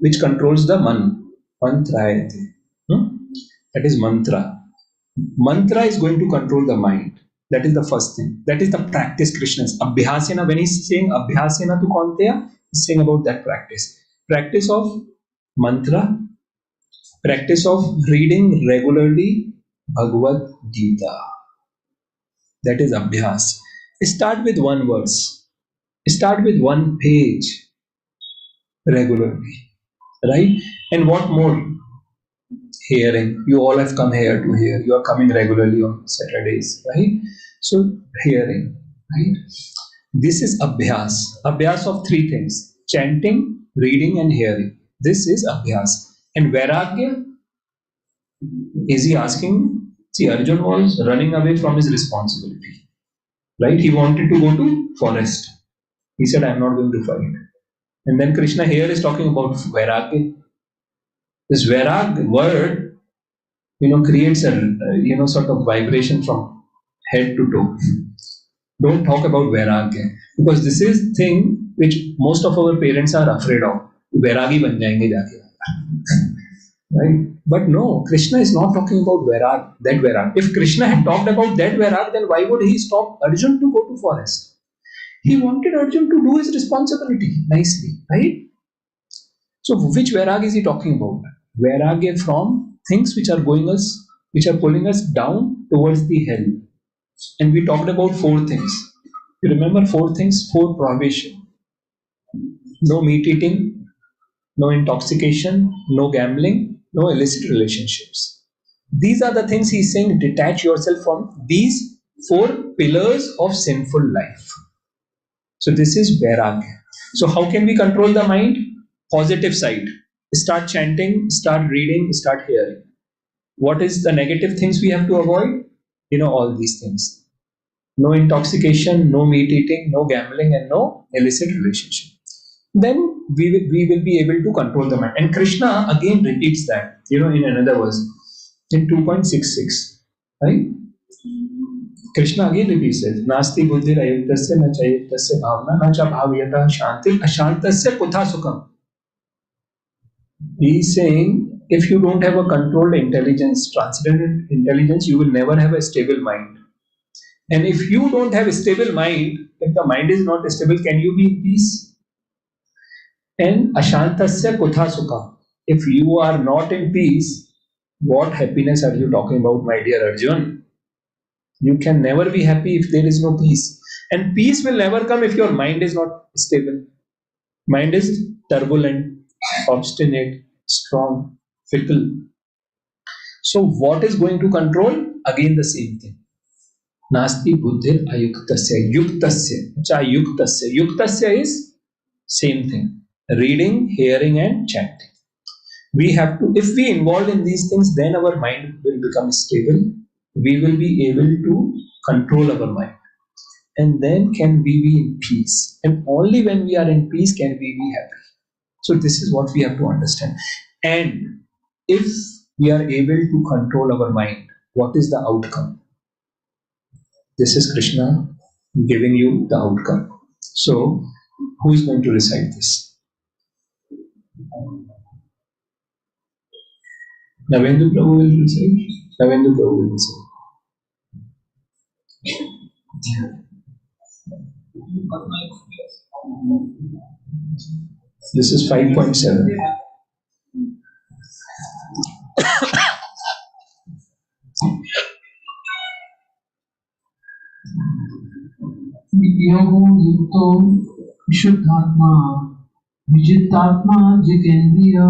Which controls the man. Mantra. That is mantra. Mantra is going to control the mind. That is the first thing. That is the practice Krishna is. Abhyasena, when he's saying Abhyasena tu konteya, he's saying about that practice. Practice of mantra, practice of reading regularly Bhagavad Gita. That is Abhyas. Start with one verse. Start with one page regularly. Right? And what more? Hearing. You all have come here to hear. You are coming regularly on Saturdays, right? So hearing, right? This is abhyas. Abhyas of three things: chanting, reading, and hearing. This is abhyas. And vairagya, is he asking? See, Arjun was running away from his responsibility, right? He wanted to go to forest. He said, "I'm not going to fight." And then Krishna here is talking about vairagya. This vairag word, creates a sort of vibration from head to toe. Don't talk about vairagya, because this is thing which most of our parents are afraid of. Vairagi ban jayenge jaake. Right? But no, Krishna is not talking about that vairag. If Krishna had talked about that vairag, then why would he stop Arjun to go to forest? He wanted Arjun to do his responsibility nicely, right? So which vairag is he talking about? Vairagya from things which are pulling us down towards the hell. And we talked about four things. You remember four things? Four prohibition. No meat eating, no intoxication, no gambling, no illicit relationships. These are the things he's saying, detach yourself from these four pillars of sinful life. So this is vairagya. So how can we control the mind? Positive side. Start chanting, start reading, start hearing. What is the negative things we have to avoid? All these things. No intoxication, no meat eating, no gambling, and no illicit relationship. Then we will be able to control the mind. And Krishna again repeats that, in another verse, in 2.66, right? Krishna again repeats it. Nasti buddhir ayuktasya na chayuktasya bhavna na cha bhavyata shanti ashantasya kutha sukham. He is saying, if you don't have a controlled intelligence, transcendental intelligence, you will never have a stable mind. And if you don't have a stable mind, if the mind is not stable, can you be in peace? And ashantasya kutha sukha. If you are not in peace, what happiness are you talking about, my dear Arjun? You can never be happy if there is no peace. And peace will never come if your mind is not stable. Mind is turbulent, obstinate, strong, fickle. So what is going to control? Again the same thing. Nasti buddhir ayuktasya. Yuktasya. Acha, yuktasya. Yuktasya is same thing. Reading, hearing and chanting. We have to, if we involve in these things, then our mind will become stable. We will be able to control our mind. And then can we be in peace. And only when we are in peace can we be happy. So this is what we have to understand. And if we are able to control our mind, what is the outcome? This is Krishna giving you the outcome. So who is going to recite this? Navendu Prabhu will recite. Navendu Prabhu will recite. This is 5.7. Yogo yukto vishuddhatma vijitatma jitendriya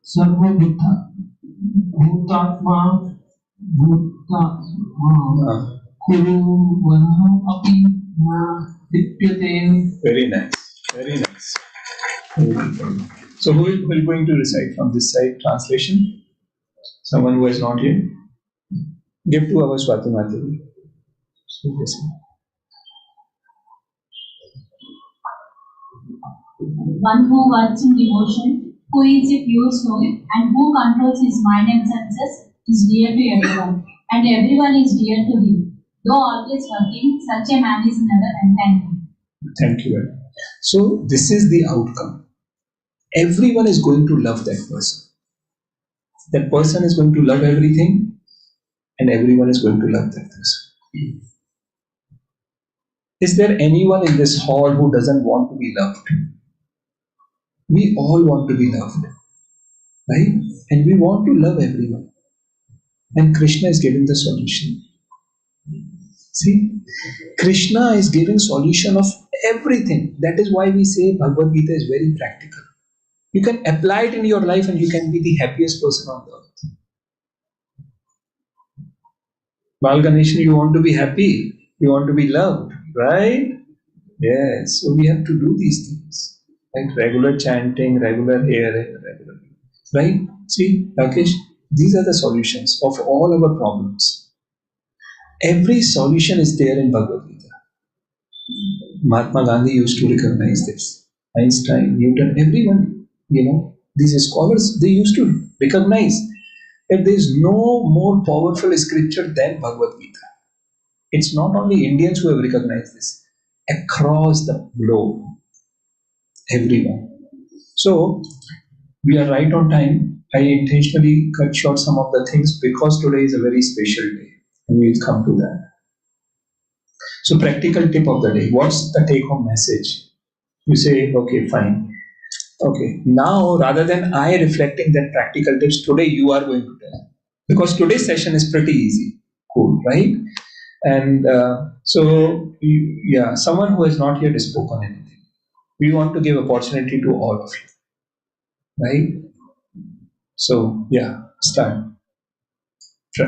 sarva bhutatma kuru vanha api na lipyate. Very nice. Very nice. So who is going to recite from this side translation? Someone who is not here? Give to our Swati Mataji. One who works in devotion, who is a pure soul, and who controls his mind and senses, is dear to everyone, and everyone is dear to him. Though always working, such a man is never entangled. Thank you very much. So this is the outcome. Everyone is going to love that person. That person is going to love everything, and everyone is going to love that person. Is there anyone in this hall who doesn't want to be loved? We all want to be loved, right? And we want to love everyone. And Krishna is giving the solution. See, Krishna is giving solution of everything. That is why we say Bhagavad Gita is very practical. You can apply it in your life and you can be the happiest person on the earth. Bal Ganeshan, you want to be happy, you want to be loved, right? Yes, so we have to do these things. Like regular chanting, regular hearing, regular, right? See, Rakesh, these are the solutions of all our problems. Every solution is there in Bhagavad Gita. Mahatma Gandhi used to recognize this. Einstein, Newton, everyone, these scholars, they used to recognize that there is no more powerful scripture than Bhagavad Gita. It's not only Indians who have recognized this. Across the globe, everyone. So, we are right on time. I intentionally cut short some of the things because today is a very special day. And we'll come to that. So, practical tip of the day. What's the take-home message? You say, okay, fine. Okay, now rather than I reflecting that practical tips, today you are going to tell. Because today's session is pretty easy. Cool, right? And someone who has not yet spoken anything. We want to give opportunity to all of you. Right? So, start.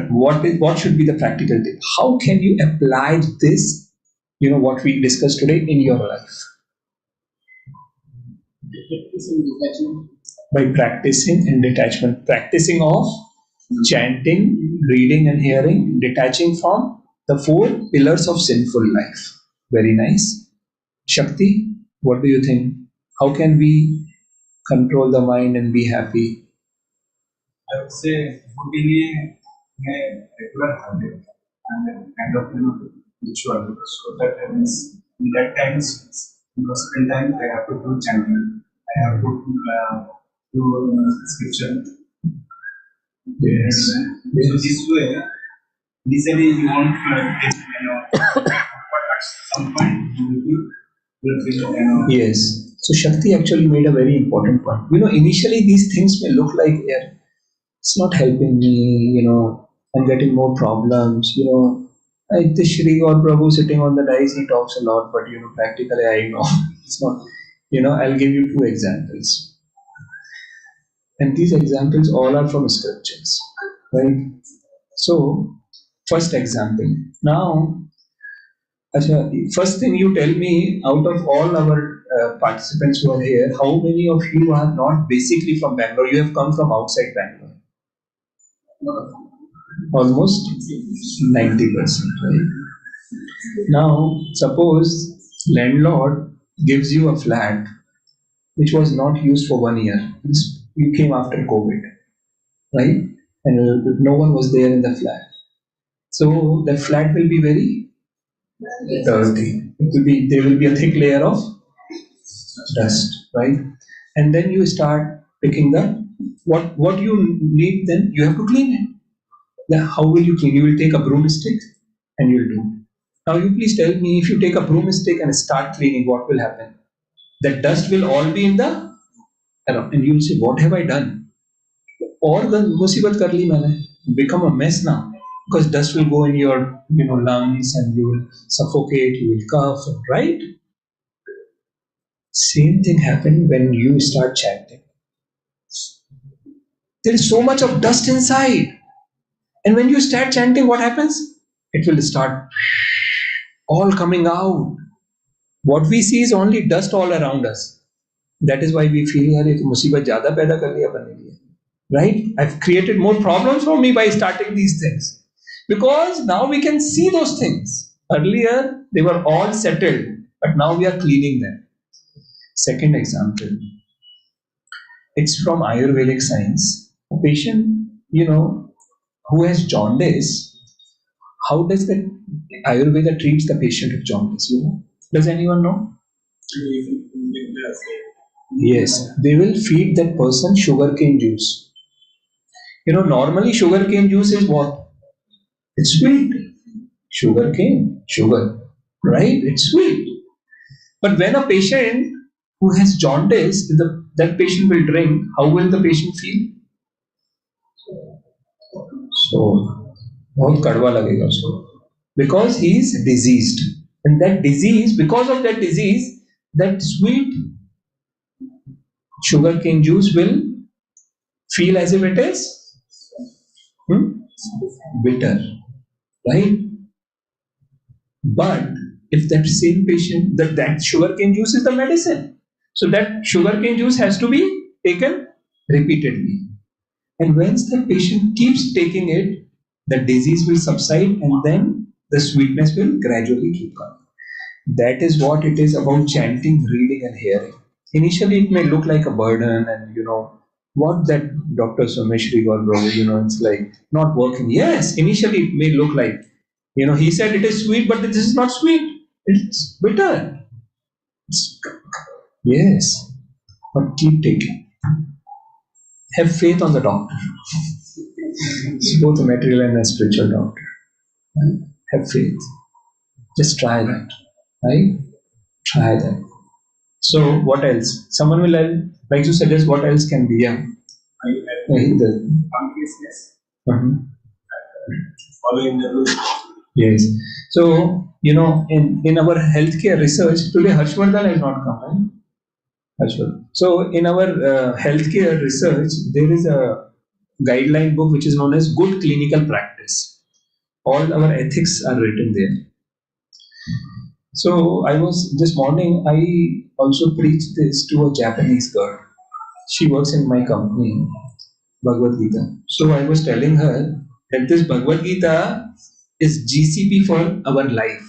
What should be the practical tip? How can you apply this, what we discussed today in your life? By practicing in detachment. Practicing of chanting, reading and hearing, detaching from the 4 pillars of sinful life. Very nice. Shakti, what do you think? How can we control the mind and be happy? I would say putting a regular habit and kind of ritual so that happens in that times because in time I have to do chanting, I have to do scripture. Yes. So this way, initially you won't get but at some point you will feel Yes. So Shakti actually made a very important point. Initially these things may look like, it's not helping me, I'm getting more problems, like this Shri God Prabhu sitting on the dais, he talks a lot, but practically I know it's not, I'll give you 2 examples. And these examples all are from scriptures, right? So, first example. Now, Acha, first thing you tell me, out of all our participants who are here, how many of you are not basically from Bangalore? You have come from outside Bangalore. Almost 90%, right? Now, suppose landlord gives you a flat which was not used for 1 year. You came after COVID, right? And no one was there in the flat. So the flat will be very dirty. There will be a thick layer of dust, right? And then you start picking what you need. Then you have to clean it. Then how will you clean? You will take a broomstick and you'll do. Now you please tell me, if you take a broomstick and start cleaning, what will happen? The dust will all be in the around, and you'll say, what have I done? Or the musibat kar li maine, become a mess now, because dust will go in your lungs and you will suffocate, you will cough, right? Same thing happened when you start chanting. There is so much of dust inside, and when you start chanting, what happens? It will start all coming out. What we see is only dust all around us. That is why we feel, yaar, ye to musibat zyada paida kar liya apne liye. Right? I've created more problems for me by starting these things. Because now we can see those things. Earlier, they were all settled, but now we are cleaning them. Second example, it's from Ayurvedic science. A patient, who has jaundice, how does the Ayurveda treats the patient with jaundice? Does anyone know? Yes, they will feed that person sugarcane juice. Normally sugarcane juice is what? It's sweet. Sugarcane, sugar, right? It's sweet. But when a patient who has jaundice, that patient will drink, how will the patient feel? So, बहुत कड़वा लगेगा उसको, because he is diseased, and that disease, because of that disease, that sweet sugarcane juice will feel as if it is bitter, right? But if that same patient, that sugarcane juice is the medicine, so that sugarcane juice has to be taken repeatedly. And once the patient keeps taking it, the disease will subside and then the sweetness will gradually keep coming. That is what it is about chanting, reading, and hearing. Initially, it may look like a burden, and what that Dr. Someshri got wrong, it's like not working. Yes, initially it may look like, he said it is sweet, but this is not sweet. It's bitter. Yes, but keep taking. Have faith on the doctor. It's both a material and a spiritual doctor. Right? Have faith. Just try that. Right? Try that. So, what else? Someone will like to suggest what else can be. Yeah. Following the rules. Yes. So, in our healthcare research, today Harshvardhan has not come, right? So, in our healthcare research, there is a guideline book which is known as Good Clinical Practice. All our ethics are written there. So, this morning, I also preached this to a Japanese girl. She works in my company, Bhagavad Gita. So, I was telling her that this Bhagavad Gita is GCP for our life.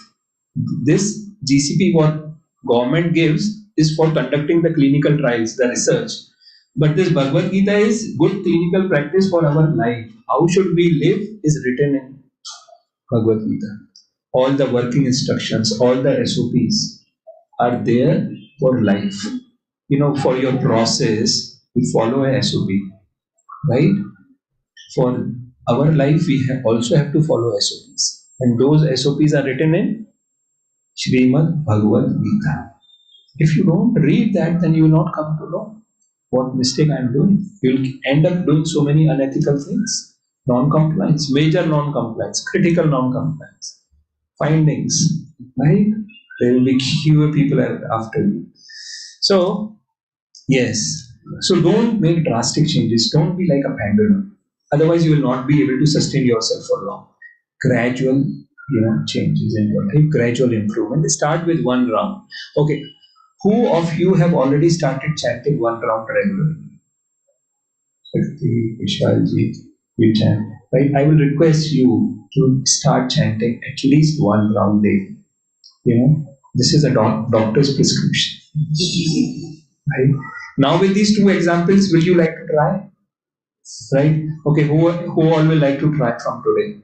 This GCP, what government gives, is for conducting the clinical trials, the research. But this Bhagavad Gita is good clinical practice for our life. How should we live is written in Bhagavad Gita. All the working instructions, all the SOPs are there for life. For your process, we follow a SOP, right? For our life, we also have to follow SOPs. And those SOPs are written in Srimad Bhagavad Gita. If you don't read that, then you will not come to know what mistake I am doing. You will end up doing so many unethical things. Non-compliance, major non-compliance, critical non-compliance, findings, right? There will be fewer people after you. So, yes. So don't make drastic changes. Don't be like a pendulum. Otherwise, you will not be able to sustain yourself for long. Gradual changes in your life, gradual improvement. Start with one round. Okay, who of you have already started chanting one round regularly? Shakti, Vishalji, you chant. Right? I will request you to start chanting at least one round daily. This is a doctor's prescription. Right? Now with these two examples, will you like to try? Right? Okay, who all will like to try from today?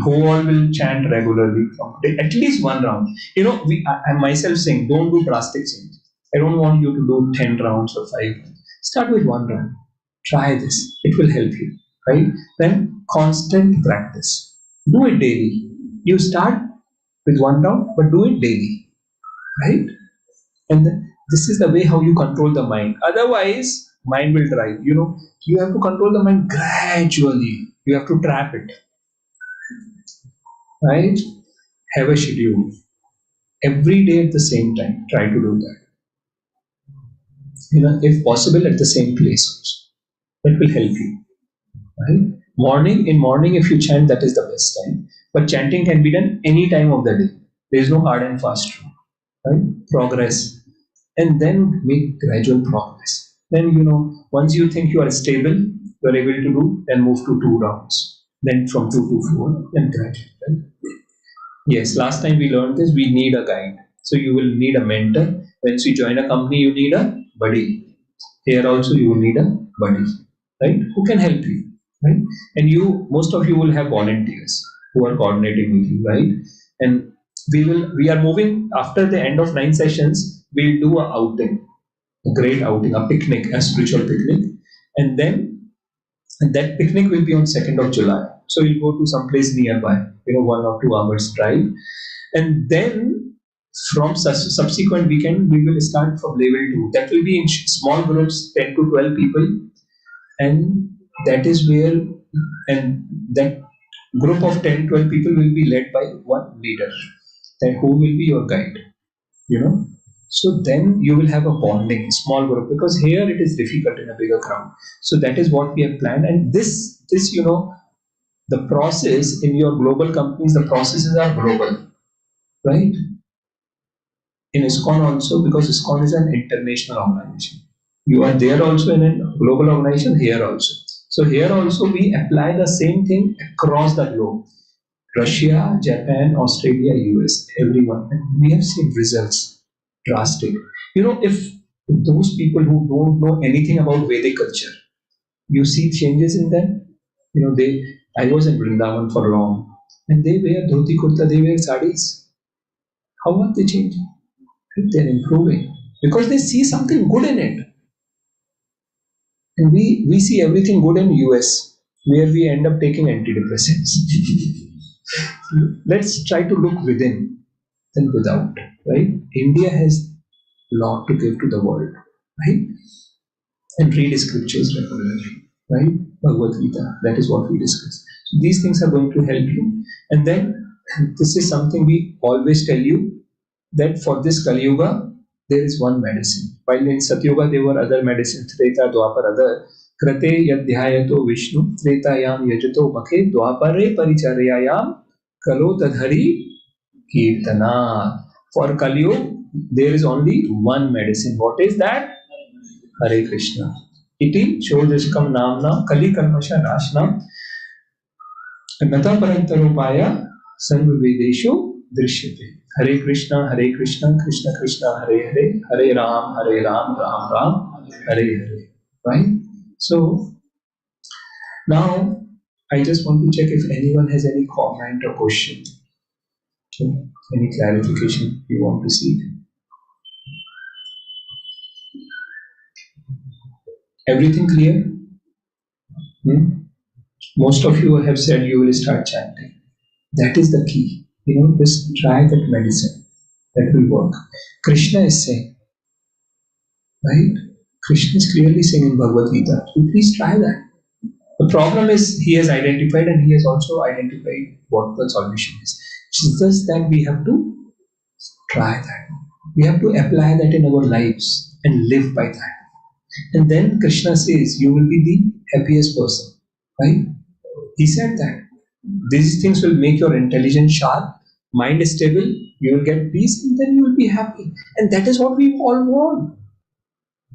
Who all will chant regularly from today? At least one round. I myself saying, don't do drastic change. I don't want you to do 10 rounds or 5 rounds. Start with one round. Try this. It will help you. Right? Then constant practice. Do it daily. You start with one round, but do it daily. Right? And this is the way how you control the mind. Otherwise, mind will drive. You have to control the mind gradually. You have to trap it. Right? Have a schedule. Every day at the same time. Try to do that. If possible, at the same place also. That will help you. Right? In morning, if you chant, that is the best time. But chanting can be done any time of the day. There is no hard and fast rule. Right? Progress. And then make gradual progress. Then, once you think you are stable, you are able to do, then move to 2 rounds. Then from 2 to 4, then gradually. Right? Yes, last time we learned this, we need a guide. So you will need a mentor. Once you join a company, you need a buddy. Here also you will need a buddy, right? Who can help you, right? And most of you will have volunteers who are coordinating with you, right? And we are moving after the end of 9 sessions. We'll do a outing, a great outing, a picnic, a spiritual picnic, and then that picnic will be on 2nd of July. So we'll go to some place nearby, 1 or 2 hours drive, and then from subsequent weekend we will start from level 2. That will be in small groups, 10 to 12 people, and that is where, and that group of 10, 12 people will be led by one leader, then who will be your guide, So then you will have a bonding, small group, because here it is difficult in a bigger crowd. So that is what we have planned. And this the process in your global companies, the processes are global, right? In ISKCON also, because ISKCON is an international organization. You are there also in a global organization, here also. So here also we apply the same thing across the globe. Russia, Japan, Australia, US, everyone. And we have seen results, drastic. If those people who don't know anything about Vedic culture, you see changes in them. I was in Vrindavan for long, and they wear dhoti kurta, they wear sarees. How are they changing? They're improving because they see something good in it. And we see everything good in US, where we end up taking antidepressants. Let's try to look within than without, right? India has a lot to give to the world, right? And read scriptures regularly, right? Bhagavad Gita, that is what we discuss. So these things are going to help you. And then this is something we always tell you, that for this Kali Yuga, there is one medicine. While in Satyuga there were other medicines, Treta, Dwapar, other. Krate yadhyayato Vishnu, Tretayam yajato makhe, Dwapare paricharyayam, Kalo tadhari kirtana. For Kali Yuga, there is only one medicine. What is that? Hare Krishna. Iti shodashkam namna kali kalmasha nashna nata parantarupaya sarvavedeshu drishyate. Hare Krishna, Krishna Krishna, Hare Hare, Hare Ram, Ram Ram, Hare Hare. Right? So now I just want to check if anyone has any comment or question. Okay. Any clarification you want to seek? Everything clear? Most of you have said you will start chanting. That is the key. Just try that medicine. That will work. Krishna is saying, right? Krishna is clearly saying in Bhagavad Gita, so please try that. The problem is he has identified, and he has also identified what the solution is. It's just that we have to try that. We have to apply that in our lives and live by that. And then Krishna says, you will be the happiest person. Right? He said that. These things will make your intelligence sharp, mind is stable, you will get peace, and then you will be happy. And that is what we all want,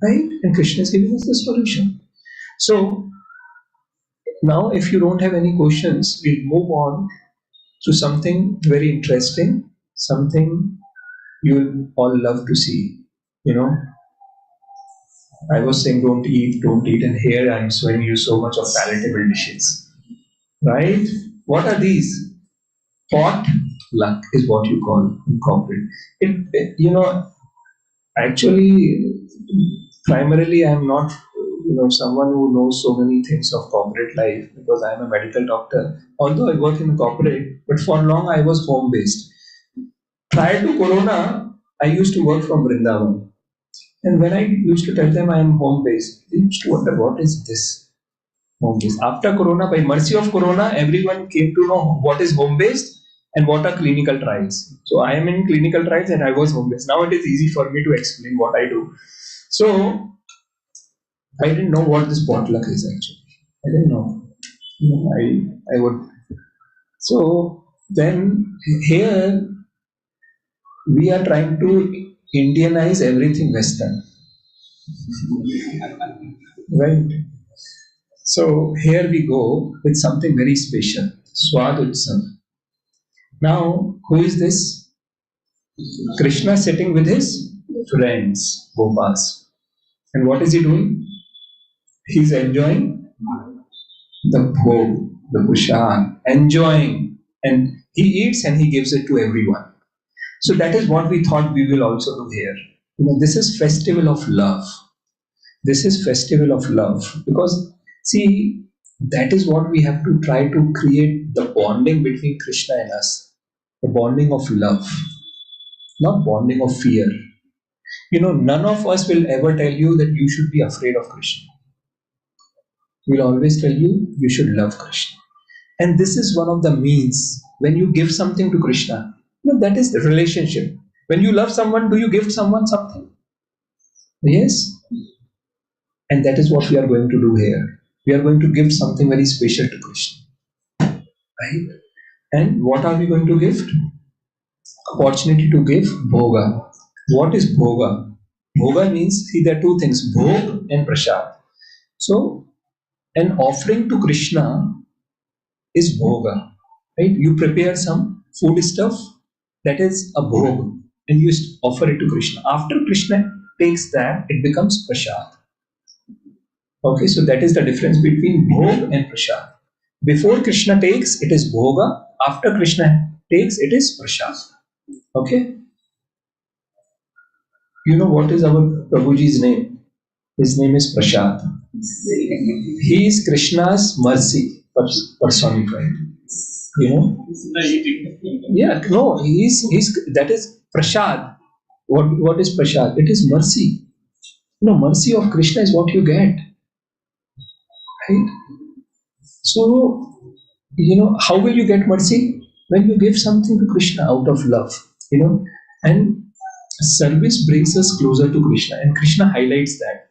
right? And Krishna is giving us the solution. So now, if you don't have any questions, we'll move on to something very interesting, something you'll all love to see. You know, I was saying don't eat, and here I'm showing you so much of palatable dishes, right? What are these? Pot luck is what you call in corporate. Actually, primarily, I'm not, someone who knows so many things of corporate life because I'm a medical doctor. Although I work in corporate, but for long I was home based. Prior to Corona, I used to work from Vrindavan. And when I used to tell them I am home based, they used to wonder what is this home based. After Corona, by mercy of Corona, everyone came to know what is home based and what are clinical trials. So I am in clinical trials and I was home based. Now it is easy for me to explain what I do. So I didn't know what this potluck is actually. I didn't know. I would. So then here we are trying to Indianize everything Western, right? So here we go with something very special, Swad Utsav. Now, who is this? Krishna sitting with his friends, Gopas. And what is he doing? He's enjoying the bhog, the prasad, enjoying. And he eats and he gives it to everyone. So that is what we thought we will also do here. This is festival of love. This is festival of love because see, that is what we have to try to create the bonding between Krishna and us. The bonding of love, not bonding of fear. None of us will ever tell you that you should be afraid of Krishna. We'll always tell you you should love Krishna. And this is one of the means when you give something to Krishna. That is the relationship. When you love someone, do you give someone something? Yes. And that is what we are going to do here. We are going to give something very special to Krishna. Right? And what are we going to give? Opportunity to give bhoga. What is bhoga? Bhoga means, see, there are two things, bhog and prasad. So, an offering to Krishna is bhoga. Right? You prepare some food stuff, that is a bhog, and you offer it to Krishna. After Krishna takes that, it becomes prasad. Okay, so that is the difference between bhog and prasad. Before Krishna takes, it is bhoga. After Krishna takes, it is prasad. Okay? You know what is our Prabhuji's name? His name is Prasad. He is Krishna's mercy personified. Yeah, no, that is Prasad. What is Prasad? It is mercy. Mercy of Krishna is what you get. Right? So, how will you get mercy? When you give something to Krishna out of love, and service brings us closer to Krishna, and Krishna highlights that.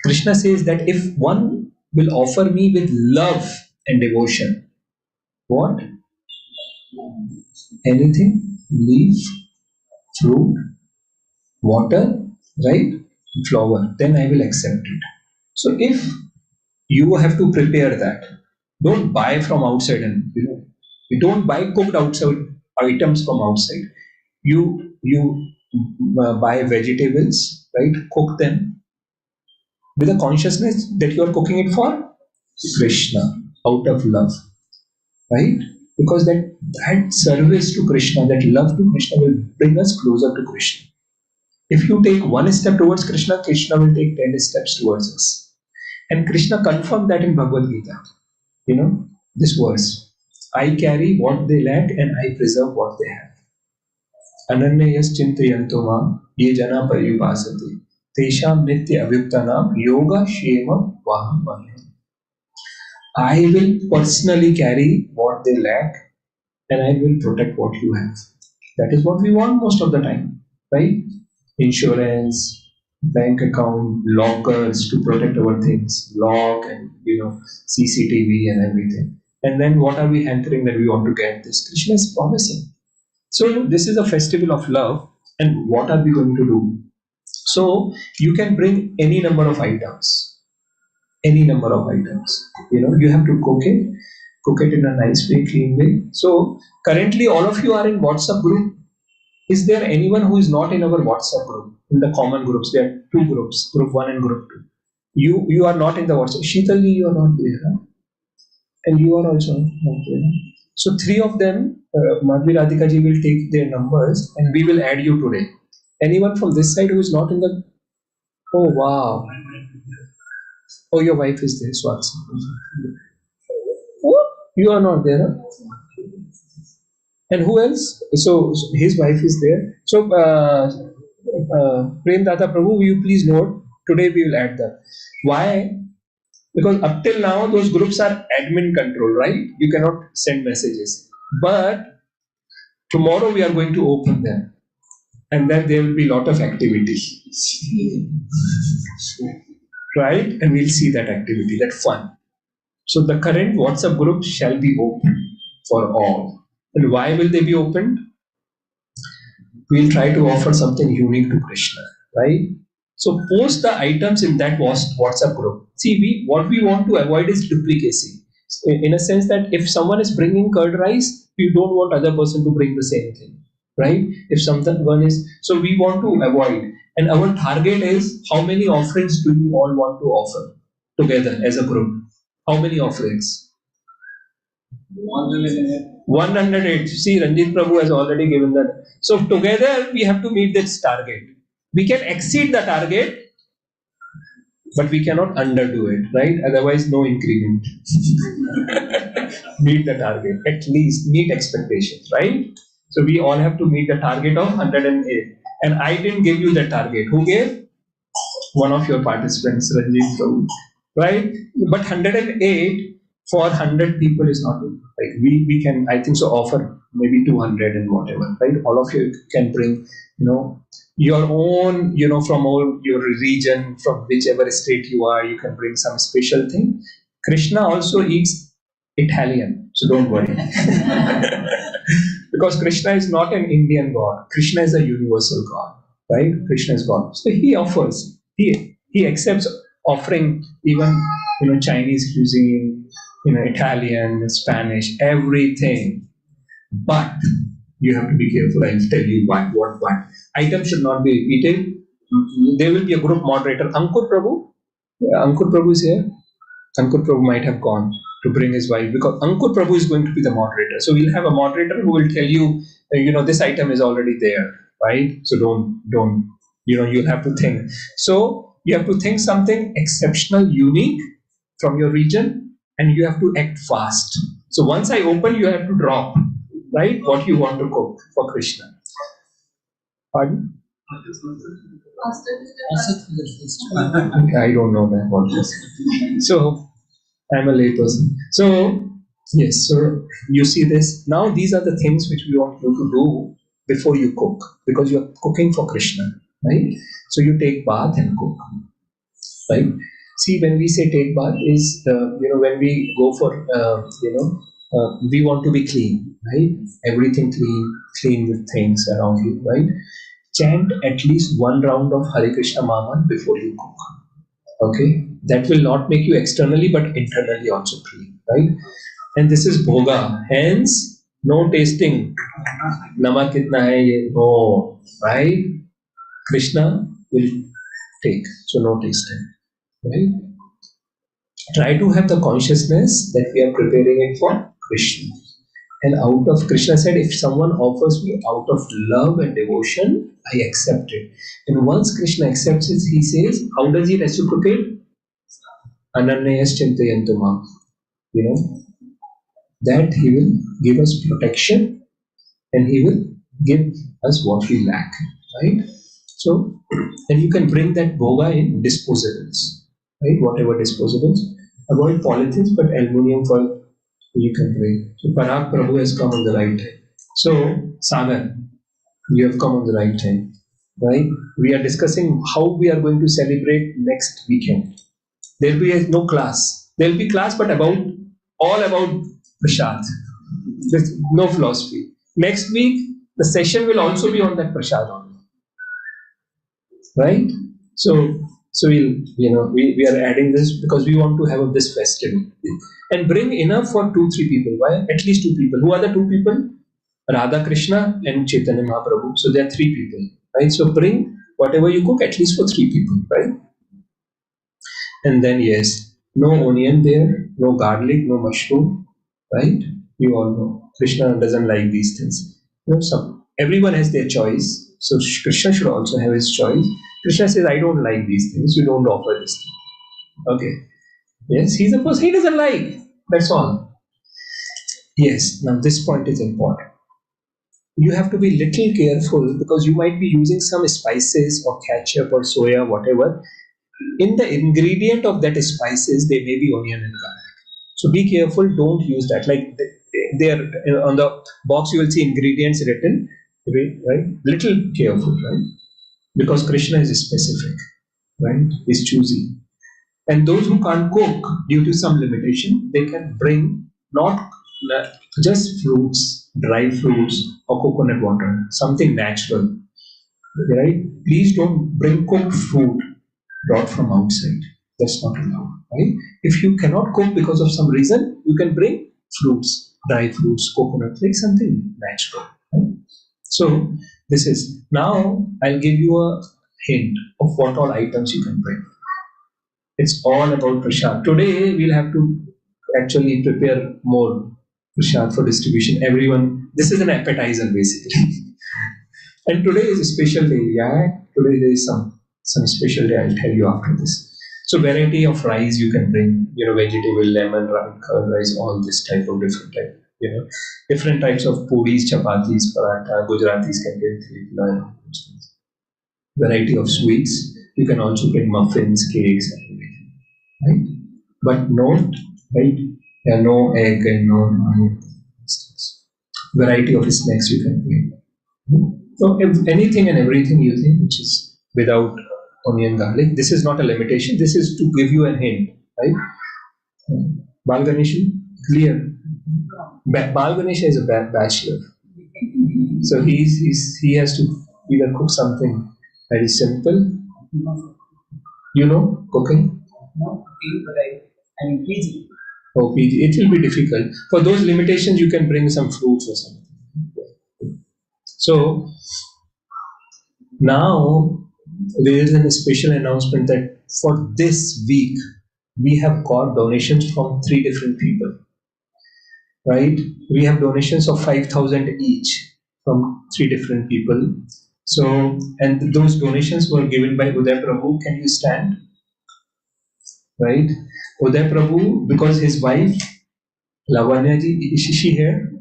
Krishna says that if one will offer me with love and devotion, what? Anything, leaf, fruit, water, right? Flower, then I will accept it. So if you have to prepare that, don't buy from outside, and you don't buy cooked outside items from outside. You buy vegetables, right? Cook them with a consciousness that you are cooking it for Krishna out of love, right? Because that service to Krishna, that love to Krishna will bring us closer to Krishna. If you take one step towards Krishna, Krishna will take 10 steps towards us. And Krishna confirmed that in Bhagavad Gita. This verse, I carry what they lack and I preserve what they have. Ananya yas chintayanto ma ye jana pariyupasati tesham nitya avyuktanam yoga shema vaham vaham. I will personally carry what they lack and I will protect what you have. That is what we want most of the time, right? Insurance, bank account, lockers to protect our things, lock and CCTV and everything. And then what are we hankering that we want to get this? Krishna is promising. So this is a festival of love, and what are we going to do? So you can bring any number of items, any number of items. You have to cook it in a nice way, clean way. So currently all of you are in WhatsApp group. Is there anyone who is not in our WhatsApp group? In the common groups, there are two groups, group 1 and group 2. You are not in the WhatsApp. Sheetalji, you are not there, huh? And you are also not there. So 3 of them, Madhvi Radhika ji will take their numbers and we will add you today. Anyone from this side who is not in the... Oh, wow. Oh, your wife is there, Swati. Oh, you are not there, huh? And who else? So his wife is there. So, Prem Data Prabhu, will you please note, today we will add that. Why? Because up till now, those groups are admin control, right? You cannot send messages. But tomorrow we are going to open them. And then there will be a lot of activity. Right? And we'll see that activity, that fun. So the current WhatsApp group shall be open for all. And why will they be opened? We'll try to offer something unique to Krishna, right? So post the items in that WhatsApp group. See, what we want to avoid is duplicacy. In a sense that if someone is bringing curd rice, we don't want other person to bring the same thing, right? If someone is, so we want to avoid. And our target is how many offerings do you all want to offer together as a group? How many offerings? 108. See, Ranjit Prabhu has already given that. So together we have to meet this target. We can exceed the target, but we cannot underdo it, right? Otherwise, no increment. Meet the target, at least meet expectations, right? So we all have to meet the target of 108. And I didn't give you the target. Who gave? One of your participants, Ranjit Prabhu, right? But 108 for 100 people is not good. Like we can, I think so, offer maybe 200 and whatever, right? All of you can bring, your own, from all your region, from whichever state you are, you can bring some special thing. Krishna also eats Italian, so don't worry. Because Krishna is not an Indian god. Krishna is a universal god, right? Krishna is God. So he offers, he accepts offering even, Chinese cuisine, Italian, Spanish, everything. But you have to be careful. I'll tell you what. Items should not be repeated. There will be a group moderator. Ankur Prabhu? Yeah, Ankur Prabhu is here. Ankur Prabhu might have gone to bring his wife because Ankur Prabhu is going to be the moderator. So we'll have a moderator who will tell you, this item is already there, right? So don't, you'll have to think. So you have to think something exceptional, unique from your region, and you have to act fast. So once I open, you have to drop, right? What you want to cook for Krishna. Pardon? I don't know that what is. So I'm a layperson. So yes, so you see this. Now these are the things which we want you to do before you cook, because you are cooking for Krishna, right? So you take bath and cook, right? See, when we say take bath is, when we go for, we want to be clean, right? Everything clean with things around you, right? Chant at least one round of Hare Krishna Maman before you cook. Okay? That will not make you externally but internally also clean, right? And this is bhoga. Hence, no tasting. Namak kitna hai ye? No, right? Krishna will take, so no tasting, right? Try to have the consciousness that we are preparing it for Krishna. And out of, Krishna said, if someone offers me out of love and devotion, I accept it. And once Krishna accepts it, he says, how does he reciprocate? Ananyayas chintayantuma. That he will give us protection and he will give us what we lack, right? So, and you can bring that bhoga in disposables, right? Whatever disposables. Avoid polythenes, but aluminium foil you can bring. So, Parag Prabhu has come on the right time. So, Sagar, you have come on the right time, right? We are discussing how we are going to celebrate next weekend. There will be no class. There will be class, but all about prasad. There's no philosophy. Next week, the session will also be on that prasad only. Right? So we are adding this because we want to have this festival and bring enough for 2-3 people. Why? At least 2 people. Who are the 2 people? Radha Krishna and Chaitanya Mahaprabhu. So there are 3 people. Right? So bring whatever you cook at least for 3 people. Right? And then yes, no onion there, no garlic, no mushroom. Right? You all know Krishna doesn't like these things. Everyone has their choice. So Krishna should also have his choice. Krishna says, I don't like these things. You don't offer this thing. Okay. Yes, he's a person he doesn't like. That's all. Yes, now this point is important. You have to be little careful because you might be using some spices or ketchup or soya, whatever. In the ingredient of that spices, there may be onion and garlic. So be careful, don't use that. Like there on the box, you will see ingredients written, right? Little careful, right? Because Krishna is specific, right? He's choosy. And those who can't cook due to some limitation, they can bring not just fruits, dry fruits, or coconut water, something natural, right? Please don't bring cooked food brought from outside. That's not allowed, right? If you cannot cook because of some reason, you can bring fruits, dry fruits, coconut, like something natural. Right? So this is, now I'll give you a hint of what all items you can bring. It's all about prasad. Today we'll have to actually prepare more prasad for distribution. Everyone, this is an appetizer basically. And today is a special day. Yeah, today there is some special day. I'll tell you after this. So variety of rice you can bring. Vegetable, lemon, curd rice, all this type of different type. Different types of puris, chapatis, paratha. Gujaratis can get thepla. Variety of sweets. You can also bring muffins, cakes, and everything. Right? But note, right? There are no egg and no variety of snacks you can bring. So if anything and everything you think which is without onion garlic, this is not a limitation. This is to give you a hint, right? Bal Ganesh, clear. Bal Ganesh is a bachelor, so he has to either cook something very simple. Cooking? No, but I'm PG. Oh, PG. It will be difficult. For those limitations, you can bring some fruits or something. So now there is a special announcement that for this week we have got donations from 3 different people. Right? We have donations of 5,000 each from 3 different people. So, and those donations were given by Uday Prabhu. Can you stand? Right? Uday Prabhu, because his wife Lavanya ji, is she here?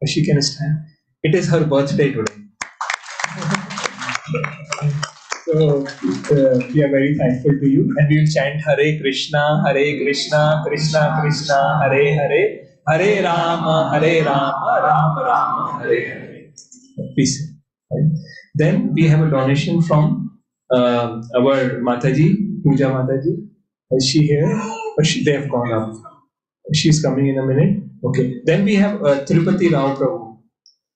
She can stand. It is her birthday today. So we are very thankful to you, and we will chant Hare Krishna, Krishna Krishna, Hare Hare, Hare Rama, Rama Rama, Hare Hare. Peace. Right? Then we have a donation from our Mataji, Puja Mataji. Is she here? Or they have gone up. She's coming in a minute. Okay. Then we have Tirupati Rao Prabhu.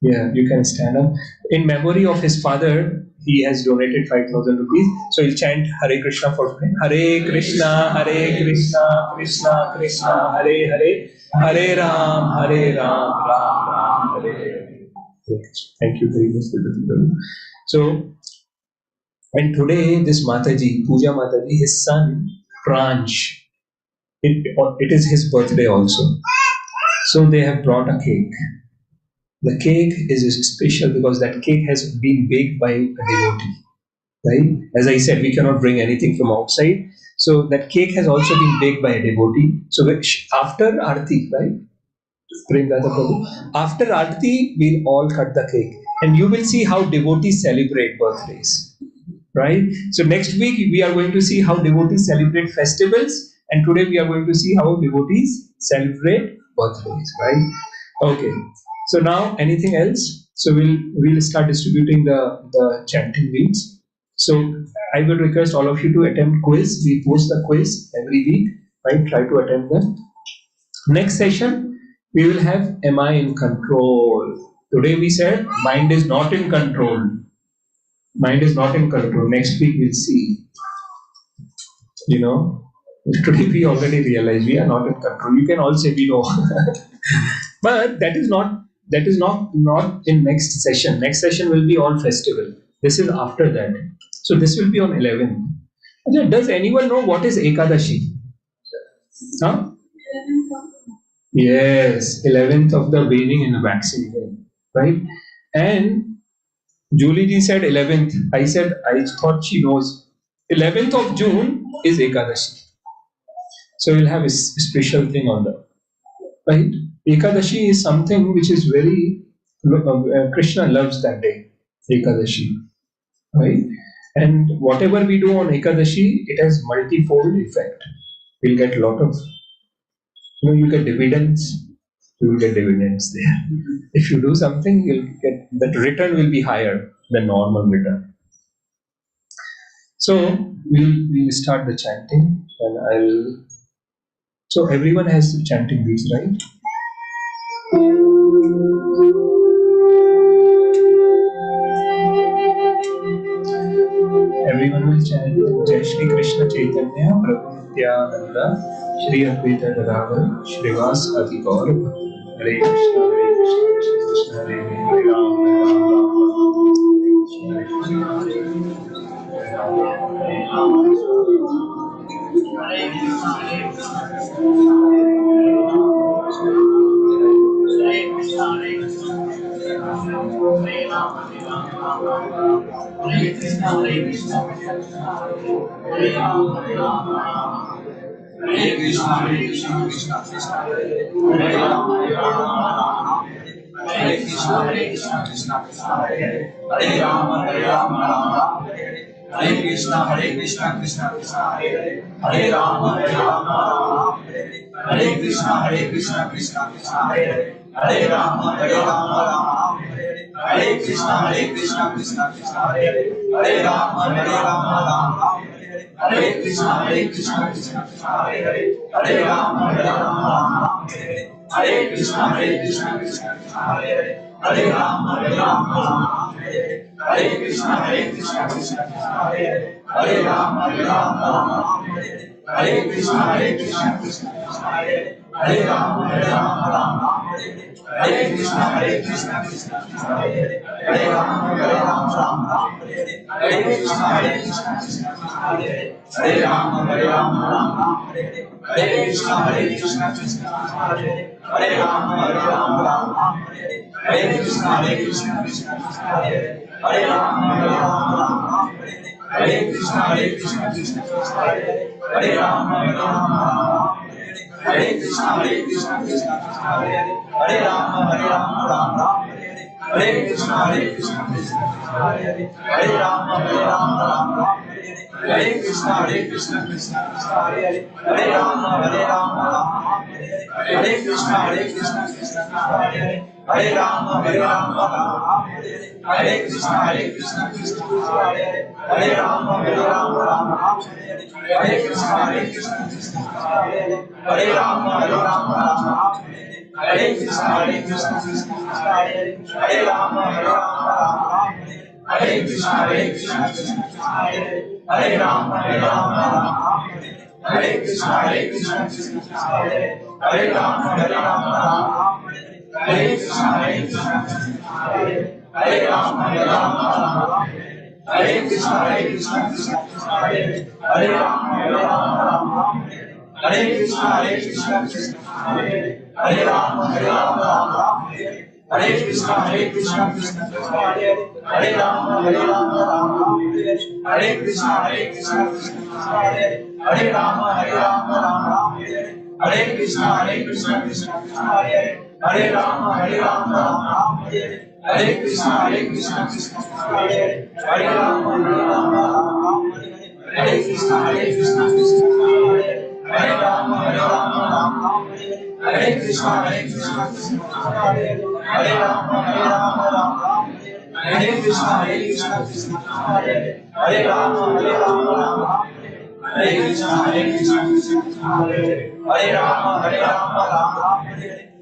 Yeah, you can stand up. In memory of his father, he has donated 5,000 rupees. So he'll chant Hare Krishna for him. Hare Krishna, Krishna Krishna, Hare Hare, Hare Ram, Ram Hare Hare. Thank you very much. So, and today this Mataji, Puja Mataji, his son Pransh, it is his birthday also. So they have brought a cake. The cake is special because that cake has been baked by a devotee, right? As I said, we cannot bring anything from outside. So that cake has also been baked by a devotee. So after Aarti, right? After Aarti, we'll all cut the cake. And you will see how devotees celebrate birthdays, right? So next week, we are going to see how devotees celebrate festivals. And today we are going to see how devotees celebrate birthdays, right? Okay. So now, anything else? So we'll start distributing the chanting beads. So I will request all of you to attempt quiz. We post the quiz every week, right? Try to attend them. Next session, We will have, am I in control? Today we said mind is not in control. Mind is not in control. Next week we'll see. Today we already realize we are not in control. You can all say we know. But that is not in next session. Next session will be all festival. This is after that. So this will be on 11th. Does anyone know what is Ekadashi? Huh? Yes, 11th of the waning in the waxing day, right? And Julie ji said 11th. I thought she knows. 11th of June is Ekadashi. So we'll have a special thing on that, right? Ekadashi is something which is very, Krishna loves that day, Ekadashi, right? And whatever we do on Ekadashi, it has multifold effect. We'll get a lot of, you get dividends, you will get dividends there. If you do something, you'll get, that return will be higher than normal return. So we'll start the chanting, and so everyone has the chanting beads, right? Everyone will chant Jai Shri Krishna Chaitanya Prabhu Nityananda Shri Advaita Gadadhar Shrivas Adi Gaur Hare Krishna Krishna Hare Hare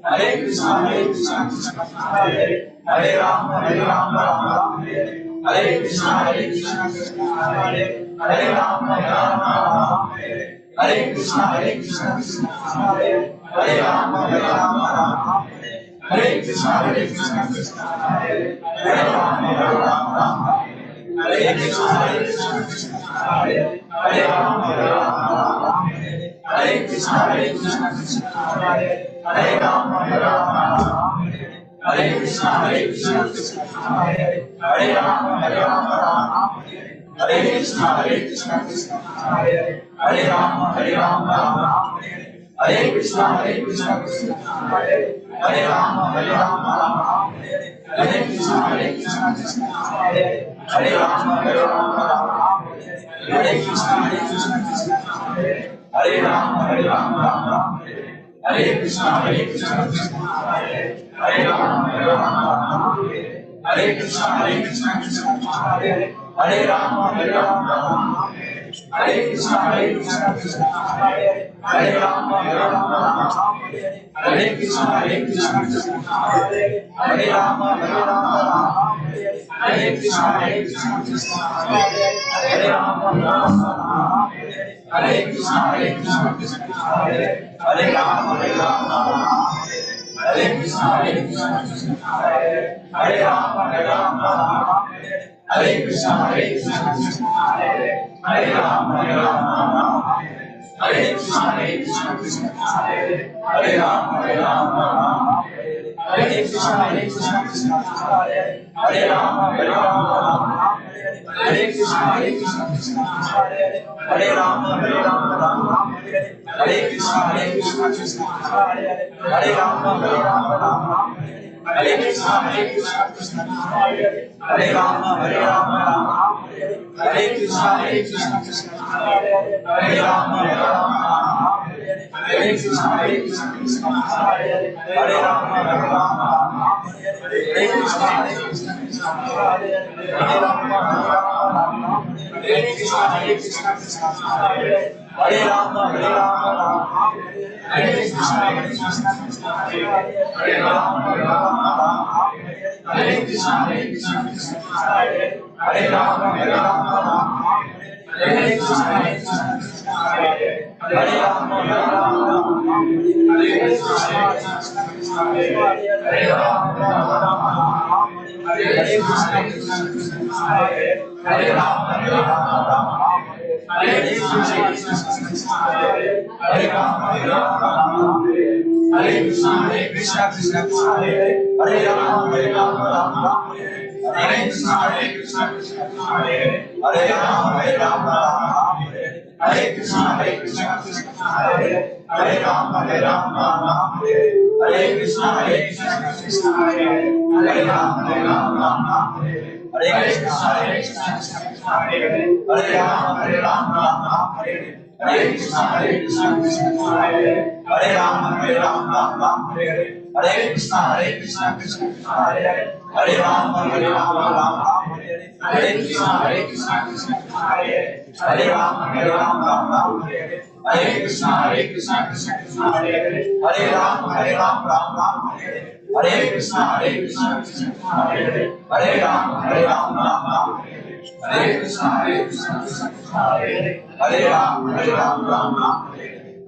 Hare Krishna, Hare Krishna, Krishna Krishna, Hare Hare, Rama, Rama Hare Hare, Hare Krishna, Krishna Hare, Hare Rama, Rama Hare Hare, Krishna, Krishna Hare, Hare Rama, Rama Hare Hare, Krishna, Krishna Hare, Hare Rama, Rama Hare Krishna, Krishna Hare, Hare Rama, Rama Hare Krishna, Krishna Hare, Hare Rama, Rama Hare Krishna, Krishna Hare, Hare Rama, Rama Hare Krishna, Krishna Hare, Hare Rama, Rama Hare Krishna, Krishna Hare, Hare Rama, Rama Hare Krishna, Krishna Hare, Hare Rama, Rama Hare Krishna, Krishna Hare, Hare Rama, Rama Hare Krishna, Krishna Hare, Hare Rama, Rama Hare Krishna, Krishna Hare, Hare Rama, Rama Hare Krishna, Krishna Hare, Hare Rama, Rama Hare Krishna, Krishna Hare, Hare Rama, Rama Hare Krishna, Krishna Hare, Hare Rama, Rama Hare Krishna, Krishna Hare, Hare Rama, Rama Hare Krishna, Krishna Hare, Hare Rama, Rama Hare Krishna, Krishna Hare, Hare Rama, Rama Hare Krishna, Krishna Hare, Hare Rama, Rama Hare Krishna, Krishna Hare, Hare Rama, Rama Hare Krishna, Krishna Hare, Hare Rama, Rama Hare Krishna, Krishna Hare, Hare Rama, Rama Hare Krishna, Krishna Hare, Hare Rama, Rama Hare Krishna, Krishna Hare, Hare Rama, Rama Hare Krishna, Krishna Hare, Hare Rama, Rama Hare Krishna, Krishna Hare, Hare Rama, Rama Hare Krishna, Krishna Hare, Hare Rama, Rama Hare Krishna, Krishna Hare, Hare Rama, Rama Hare Krishna, Krishna Hare, Hare Rama, Rama Hare Krishna, Krishna Hare, Hare Rama, Rama Hare Krishna, Krishna Hare, Hare Rama, Rama Hare Krishna, Krishna Hare, Hare Rama, Rama Hare Krishna, Krishna Hare, Hare Rama, Rama Hare Krishna, Krishna Hare, Hare Rama, Rama Hare Krishna, Krishna Hare, Hare Rama, Rama Hare Krishna, Krishna Hare, Hare Rama, Rama Hare Krishna, Krishna Hare, Hare Rama, Rama Hare Krishna, Krishna Hare, Hare Rama, Rama Hare Krishna, Krishna Hare, Hare Rama, Rama Hare Krishna, Krishna Hare, Hare Rama, Rama Hare Krishna, Krishna Hare, Hare Rama, Rama Hare Krishna, Krishna Hare, Hare Rama, Rama Hare Krishna, Krishna Hare, Hare Rama, Rama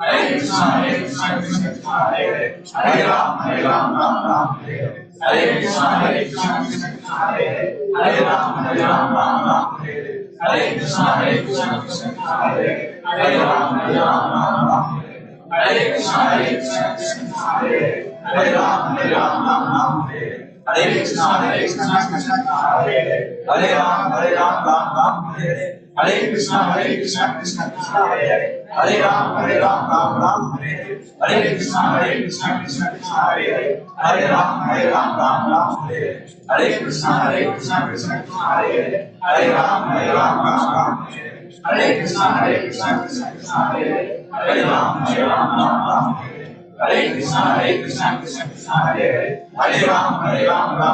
Hare Krishna, Krishna Hare, Hare Rama, Rama Hare Krishna, Krishna Hare, Hare Rama, Rama Hare Krishna, Krishna Hare, Hare Rama, Rama Hare Krishna, Krishna Hare, Hare Rama, Rama Hare Krishna, Krishna Hare, Hare Rama, Rama Hare Krishna, Krishna Hare, Hare Rama, Rama Hare Krishna, Krishna Hare, Hare Rama, Rama Hare Krishna, Krishna Hare, Hare Rama, Rama Hare Krishna, Krishna Hare, Hare Rama, Rama Hare Krishna, Krishna Hare, Hare Rama, Rama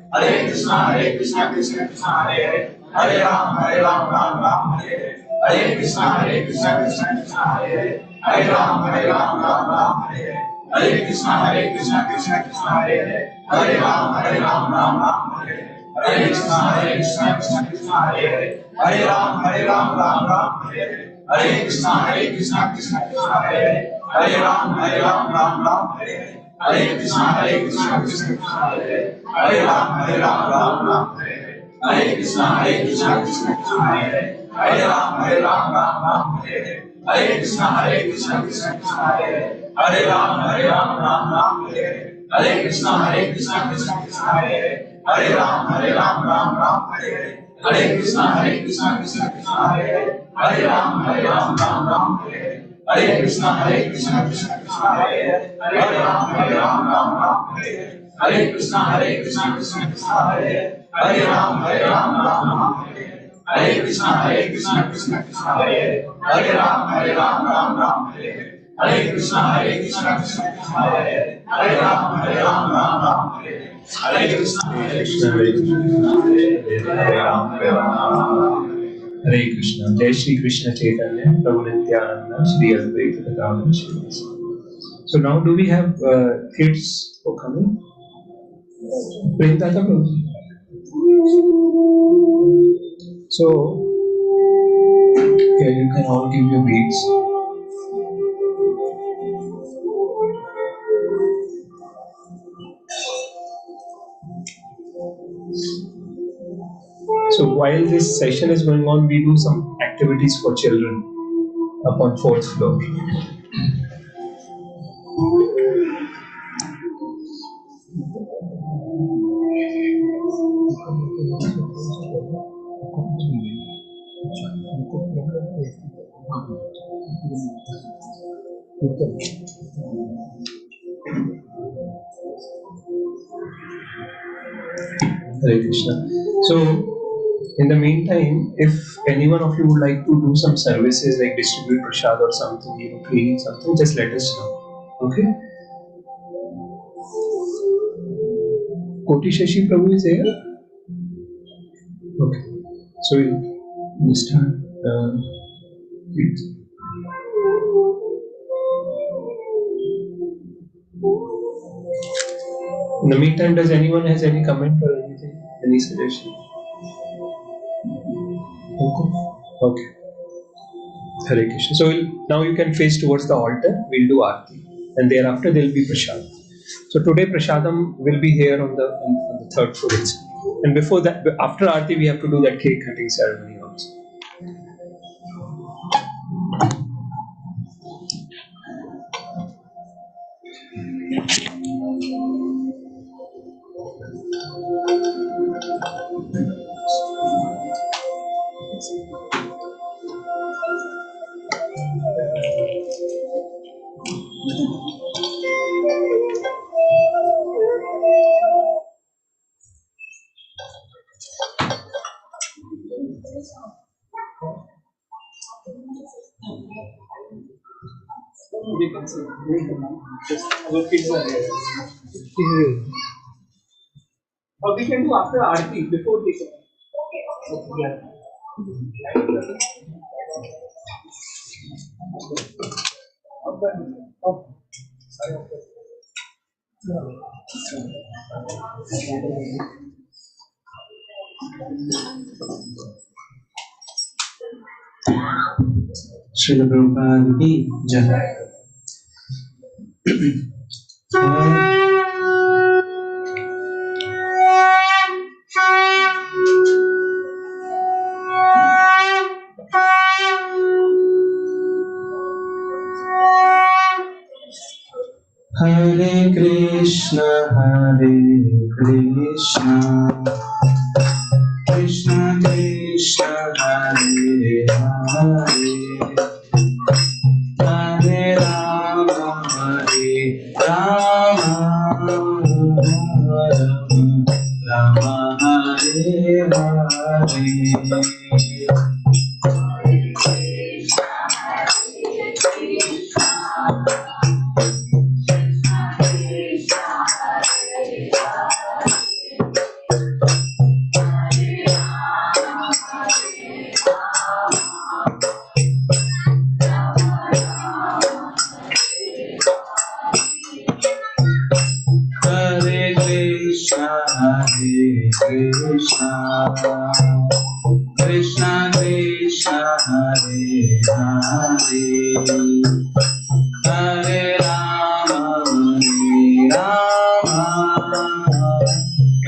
Hare Krishna, Krishna Hare, Hare Rama, Rama Hare Krishna, Krishna Hare, Hare Rama, Rama Hare Krishna, Krishna Hare, Hare Rama, Rama Hare Krishna, Krishna Krishna, Hare Hare, Hare Ram, Ram Ram, Hare Hare. Hare Krishna, Krishna Krishna, Hare Hare, Hare Ram, Ram Ram, Hare Hare. Hare Krishna, Krishna Krishna, Hare Hare, Hare Ram, Ram Ram, Hare Hare. Hare Krishna, Krishna Krishna, Hare Hare, Hare Ram, Ram Ram, Hare Hare. Hare Krishna, Krishna Krishna, Hare Hare, Hare Ram, Ram Ram, Hare Hare. Hare Krishna, Krishna Krishna, Hare Hare, Hare Ram, Ram Hare Hare. Hare Krishna, Krishna Krishna, Hare Hare, Hare Ram, Ram Hare Hare. Hare Krishna, Krishna Krishna, Hare Hare, Hare Ram, Ram Hare Hare. Hare Krishna, Krishna Krishna, Hare Hare, Hare Ram, Ram Hare Hare. Hare Krishna, Krishna Krishna, Hare Hare, Hare Ram, Ram Hare Hare. Hare Krishna, Krishna Krishna, Hare Hare, Hare Ram, Ram Hare Hare. Hare Krishna, Krishna Krishna, Hare Hare, Hare Ram, Ram Hare Hare. Hare Krishna, Krishna Krishna, Hare Hare, Hare Ram, Ram. Hare Krishna. Jai Shri Krishna Chaitanya, Prabhu Nityananda, Shri Advaita Gadadhar Srivas. So now do we have kids for coming? Bring that up. So here you can all give your beads. So while this session is going on, we do some activities for children up on 4th floor. Hare Krishna. So, in the meantime, if any one of you would like to do some services like distribute prasad or something, cleaning something, just let us know. Okay? Koti Shashi Prabhu is here? Okay. So, we'll start. Please. In the meantime, does anyone has any comment or anything? Any suggestion? Okay. Hare Krishna. So now you can face towards the altar. We'll do Aarti, and thereafter there will be Prashad. So today Prasadam will be here on the 3rd floor itself. And before that, after Aarti, we have to do that cake cutting ceremony also. Our kids are here. Or we can do after Aarti, before they come. Okay. Srila Prabhupada ki jai. Hare Krishna, Krishna Krishna, Hare Hare, Hare Rama, Rama Hare Hare. Krishna, Krishna Krishna Hare Hare, Hare Rama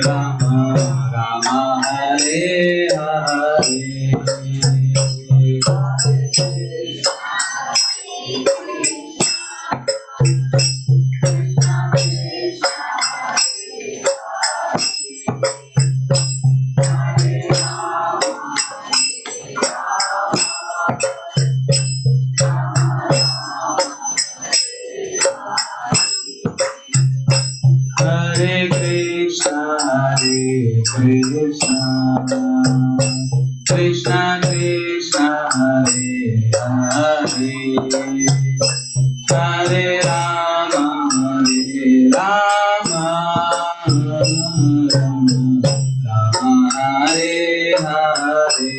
Rama Rama Hare Hare. Hare Krishna, Krishna Krishna, Hare Hare, Hare Rama, Rama Hare Hare.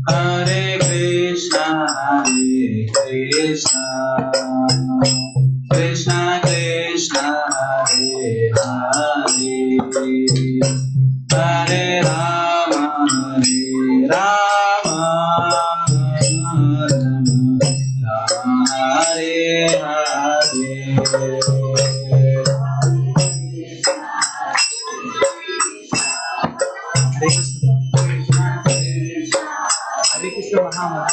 Hare Krishna, Krishna Krishna, Hare Hare, Hare Rama, Rama Hare Hare. Hare Krishna Mahamaya.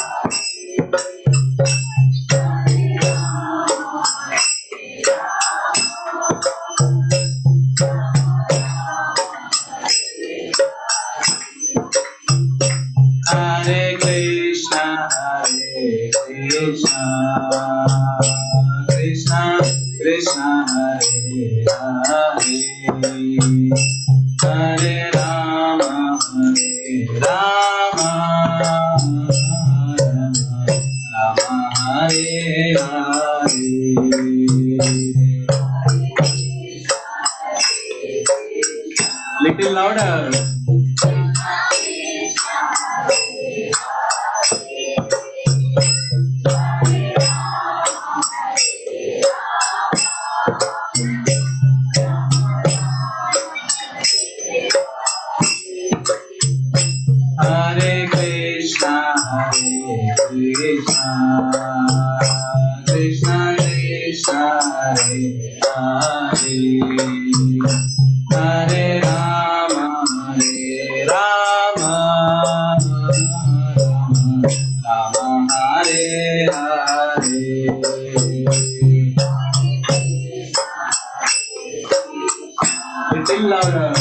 Hare Krishna, Krishna Krishna, Hare Hare, Hare Rama, Rama Hare Hare. Little louder. Hare Krishna, Krishna Krishna, Hare Hare, Hare Rama, Rama Hare Hare. Little louder.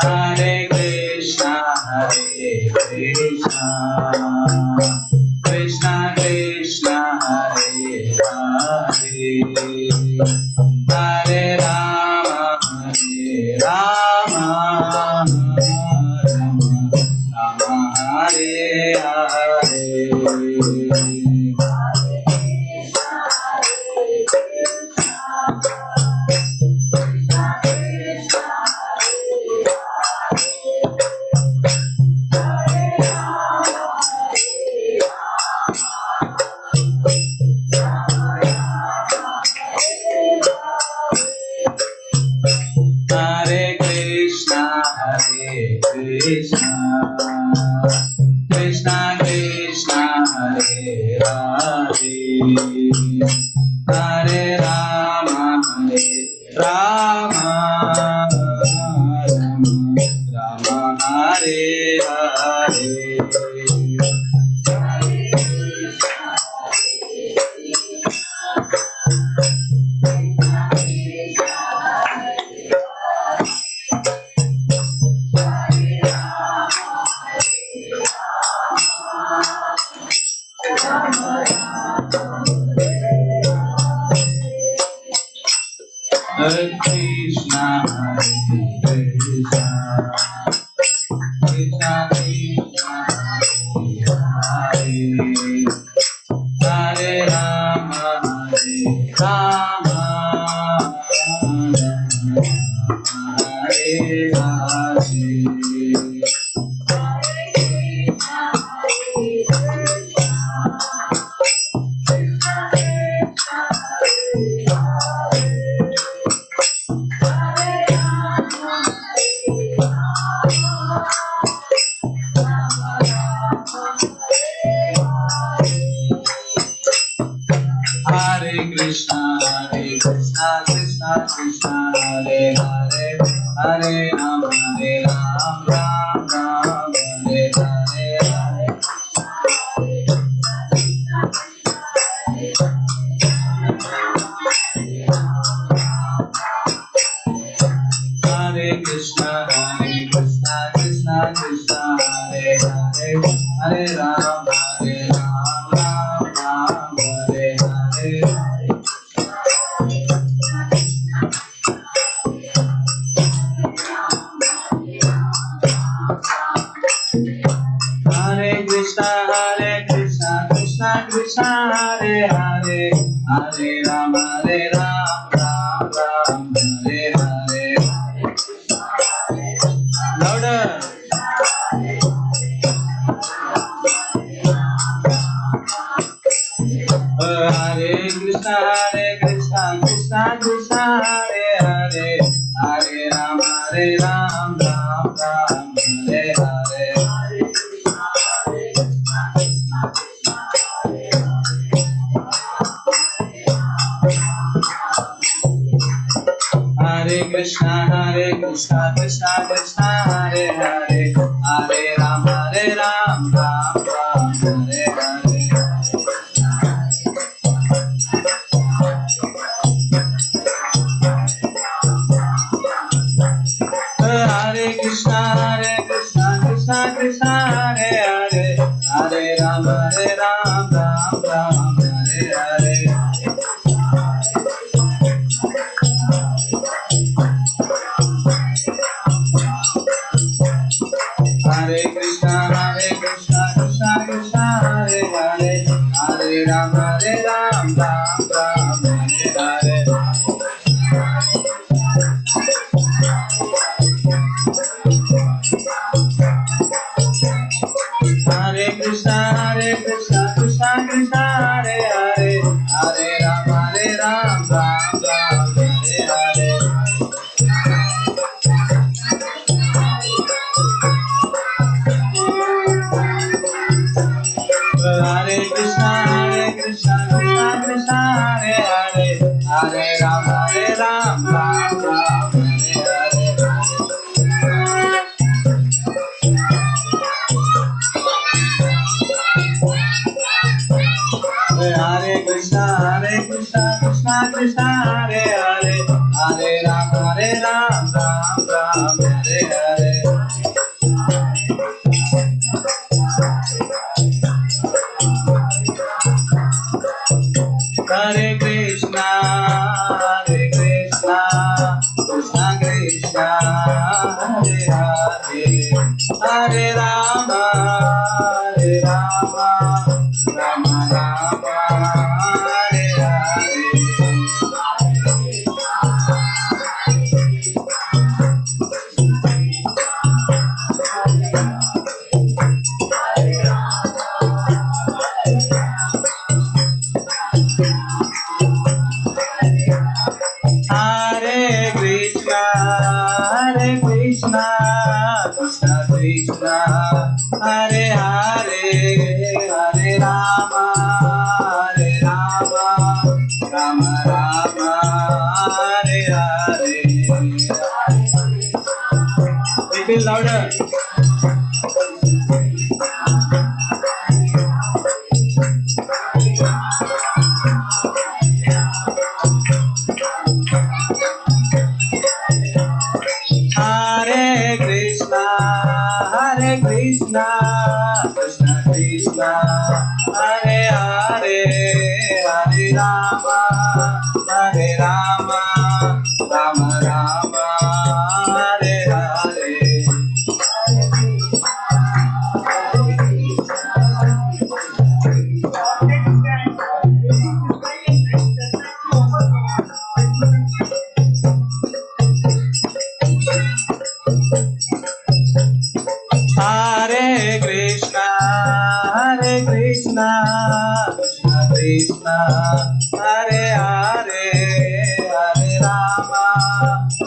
Hare Krishna, Krishna Krishna, Hare Hare, Hare Rama, Rama Hare Hare. Hare Krishna, Krishna Krishna, Hare Hare, Hare Rama, Rama Hare Hare. Hare Hare Krishna, Hare Krishna, Krishna Krishna, Hare Hare Rama, Hare Rama, Hare Hare. Hare Krishna, Krishna Krishna, Hare Hare, Hare Ram, Ram Ram, Hare Hare. Hare Krishna, Krishna Krishna, Hare Hare, Hare Ram, Ram Ram, Hare Hare. Hare Krishna, Krishna Krishna, Hare Hare, Hare Ram, Ram Ram, Hare Hare. Louder. Hare Krishna, Krishna Krishna, Hare Hare, Hare Ram, Ram Ram, Hare Hare. Hare Krishna, Krishna Krishna, Hare Hare, Hare Ram, Ram Ram, Hare Hare. Hare Krishna, Krishna Krishna, Hare Hare, Hare Ram, Ram Ram, Hare Hare. Hare Krishna, Krishna Krishna, Hare Hare, Hare Ram, Ram Ram, Hare Hare. Hare Krishna, Krishna Krishna, Hare Hare, Hare Ram, Ram Ram, Hare Hare. Hare Krishna, Krishna Krishna, Hare Hare, Hare Ram, Ram Ram, Hare Hare. Hare Krishna, Krishna Krishna, Hare Hare, Hare Ram, Ram Ram, Hare Hare. Hare Krishna, Krishna Krishna, Hare Hare, Hare Rama, Rama Rama, Hare Hare. Hare Krishna, Krishna Krishna,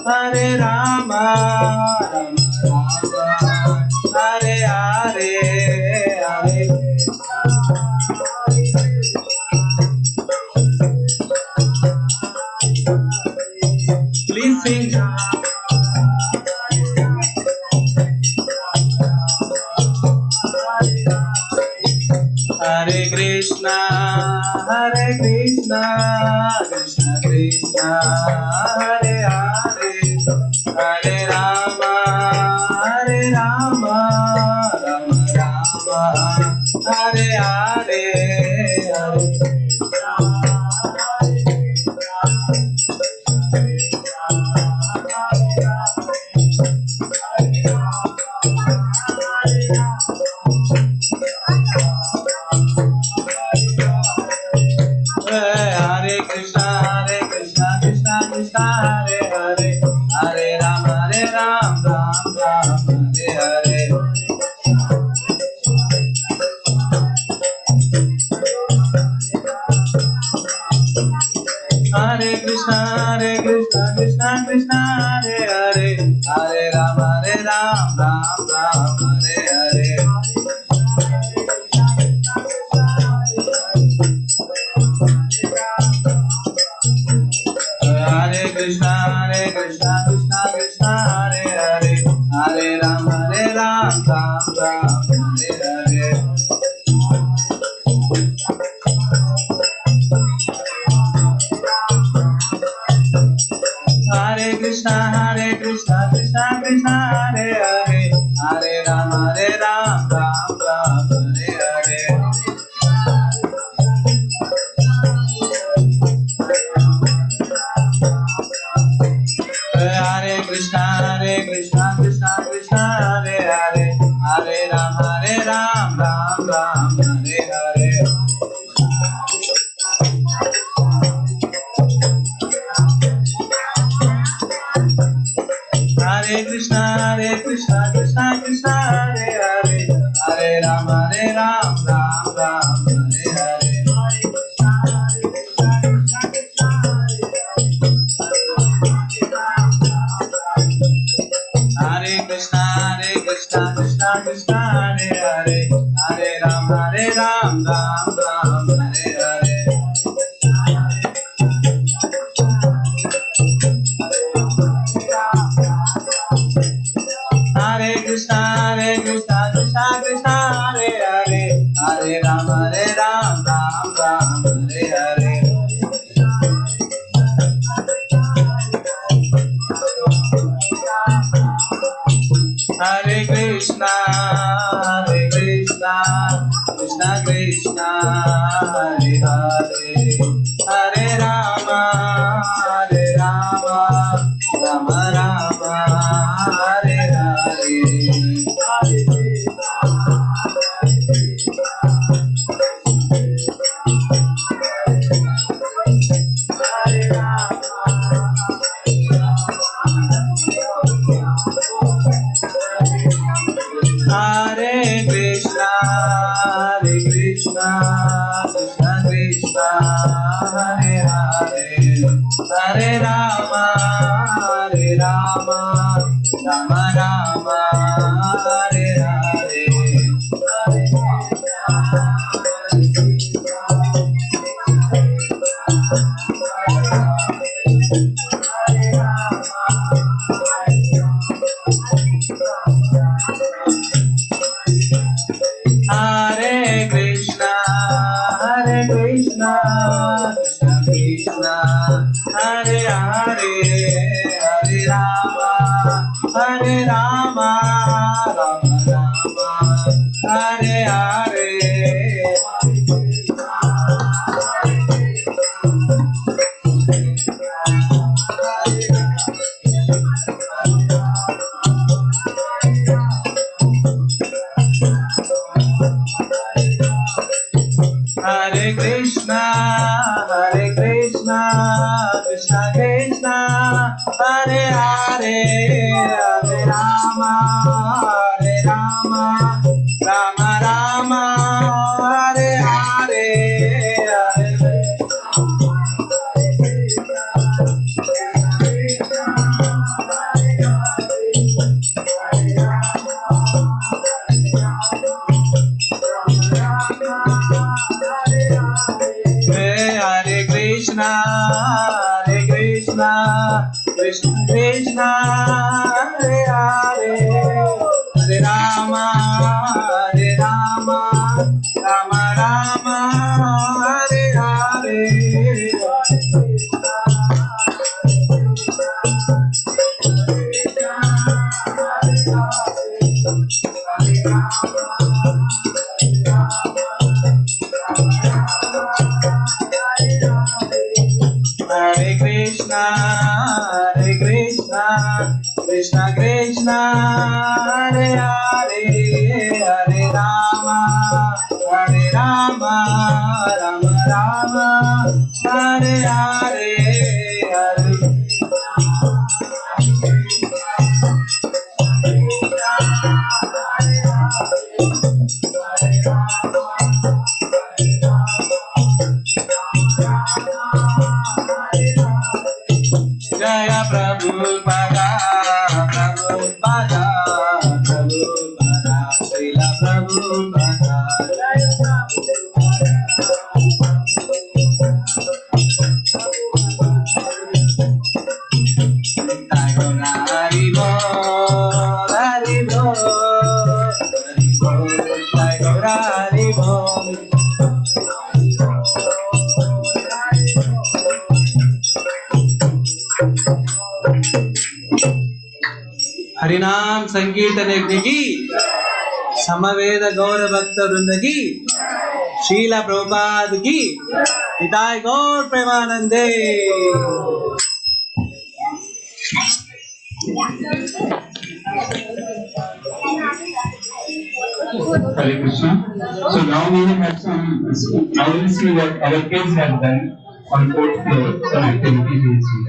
Hare Rama, Rama Rama, Hare Hare, Hare please sing. Hare Krishna, Krishna Krishna, Hare Hare, Hare Rama, Rama Rama, Hare Hare, Hare Hare Krishna, Krishna Krishna, Hare Hare, Hare Ram, Ram Ram, Hare Hare. Hare Krishna, Krishna Krishna, Hare Hare, Hare Ram, Ram Ram, Hare Hare. Hare Krishna, Krishna Krishna, Hare Hare, Hare Ram, Ram Ram, Hare Hare. Hare Krishna, Krishna Krishna, Hare Hare, Hare Ram, Ram Ram, Hare Hare. Hare Krishna, Krishna Krishna, Hare Hare, Hare Ram, Ram Ram, Hare Hare. Hare Krishna, Krishna Krishna, Hare Hare, Hare Ram, Ram Ram, Hare Hare. Hare Krishna, Krishna Krishna, Hare Hare, Hare Ram, Ram Ram, Hare Hare. Hare Krishna, Krishna Krishna, Hare Hare, Hare Ram, Ram Ram, Hare Hare. Hare Krishna, Krishna Krishna, Hare Hare, Hare Rama, Rama Rama, Hare Hare. Hare Krishna, Krishna Krishna, Hare Hare, Hare Rama, Rama Rama, Hare Hare. Hare Krishna, Krishna Krishna, Hare Hare, Hare Rama, Rama Rama, Hare Hare. Hare Krishna, Krishna Krishna, Hare Hare, Hare Rama, Rama Rama, Hare Hare, Hare Krishna, Krishna Krishna, Hare Hare, Hare Rama, Hare Rama, Rama Rama, Hare Hare. Hare Krishna, Hare Krishna, Krishna Krishna, Hare Hare, Hare Rama, Hare Rama, Rama Rama, Hare Hare, Hare. Jaya Prabhupada, Prabhupada, Prabhupada, Srila Prabhupada. Hari Bol, Hari Bol, Hari Bol, Hari Bol. हरिनाम संकीर्तन यज्ञ की समवेद गौर भक्त वृंद की शीला प्रभुपाद की हिताय गौर प्रेमानंदे। Hare Krishna. So now we will have some. Now we will see what our kids have done on fourth floor. Some activities we will see.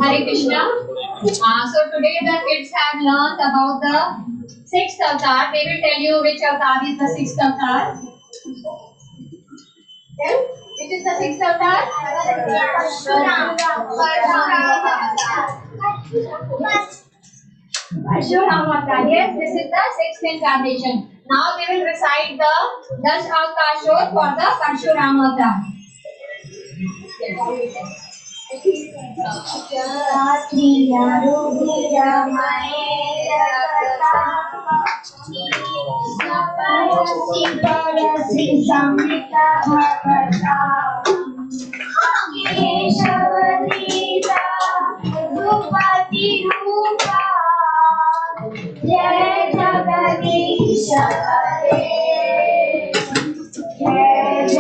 Hare Krishna. Hare Krishna. So today the kids have learned about the sixth avatar. They will tell you which avatar is the sixth avatar. Tell, which is the sixth avatar? Parshurama avatar. Yes, this is the sixth incarnation. Now we will recite the Dash Akashot for the Parshurama avatar.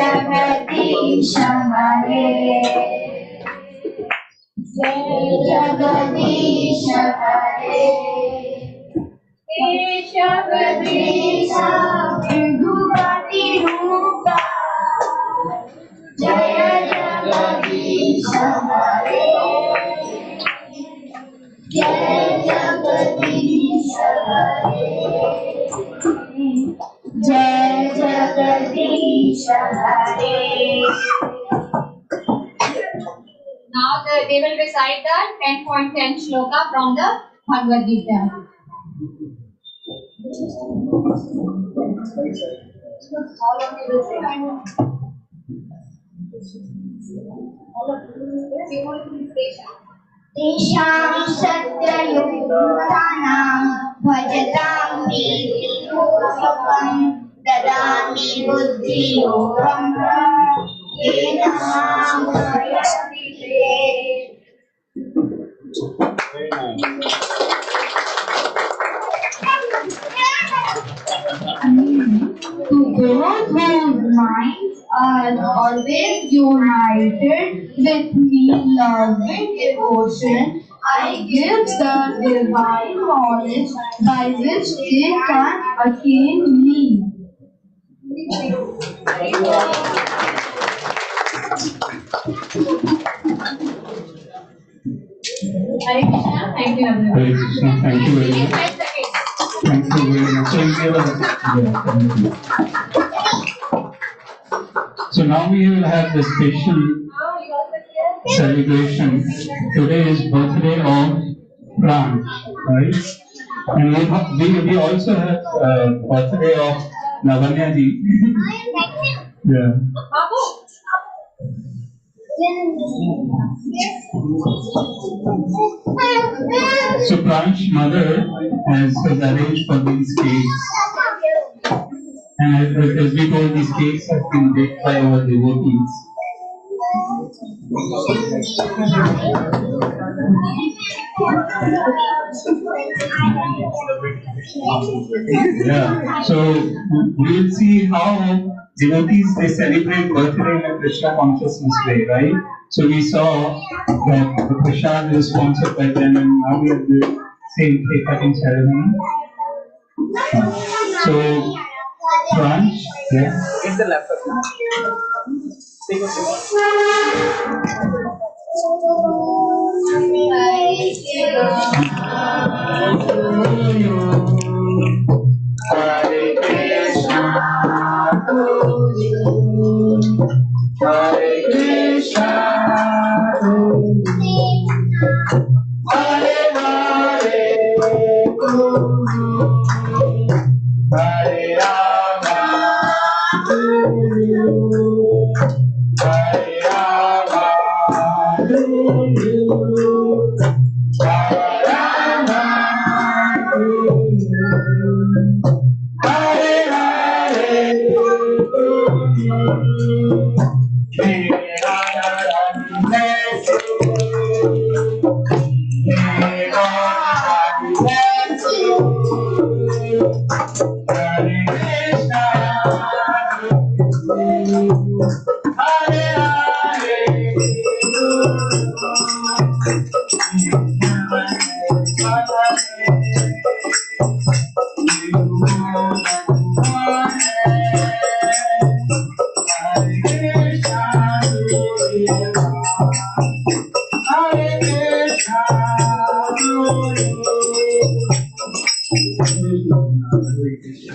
Jagadish Hare, Jagadish Hare, Jagadish Vindhupati Rupa, Jaya Jagadish Hare, Jaya Jagadish Hare, Jaya Jagadish Hare. Now they will recite the 10.10 shloka from the Bhagavad Gita. All of you will say. तेषां सत्ययुक्तानां भजतां नीतिरूपकं ददामि बुद्धियोगं येन मां प्रयतिते. To those whose minds are always united with me, love and devotion, I give the divine knowledge by which they can attain me. Hare Krishna, thank you everyone. Hare Krishna, thank you very much. Thank you very much. So now we will have the special celebration. Today is birthday of Pran, right? And we also have birthday of Lavanya ji. Yeah. So Pran's mother has arranged for these cakes. And as we told, these cakes have been baked by our devotees. Yeah. So we will see how devotees they celebrate birthday in a Krishna consciousness way, right? So we saw that the prasad is sponsored by them, and now we have the same cake cutting ceremony. So Pranch, yeah. Get the laptop. Take a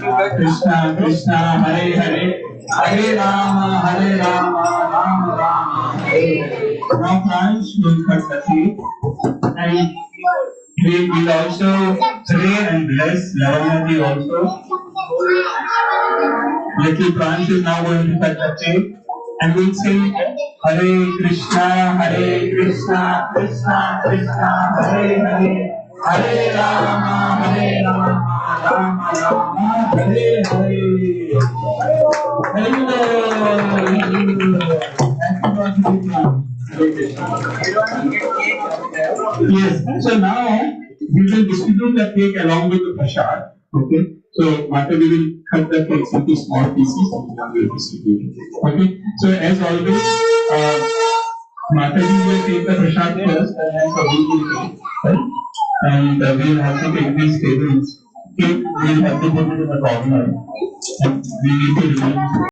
Hare Krishna, Hare Krishna, Hare Hare, Hare Rama, Hare Rama, Krishna Krishna Hare Hare Hare Rama Rama Rama Hare Hare. Now Pranch will cut the cake and we will also pray and bless Lavanya ji also. Little Pranch is now going to cut the cake and we'll sing Hare Krishna Krishna Krishna Hare Hare Hare Rama Rama Rama Hare Hare. Yes, so now we will distribute the cake along with the prasad. Okay, so after we will cut the cakes into small pieces and we will distribute it. Okay, so as always, Mataji will take the prasad first and then Prabhu will take, right? And we will have to take these tables. Okay, we will have to put it in the corner and we need to remove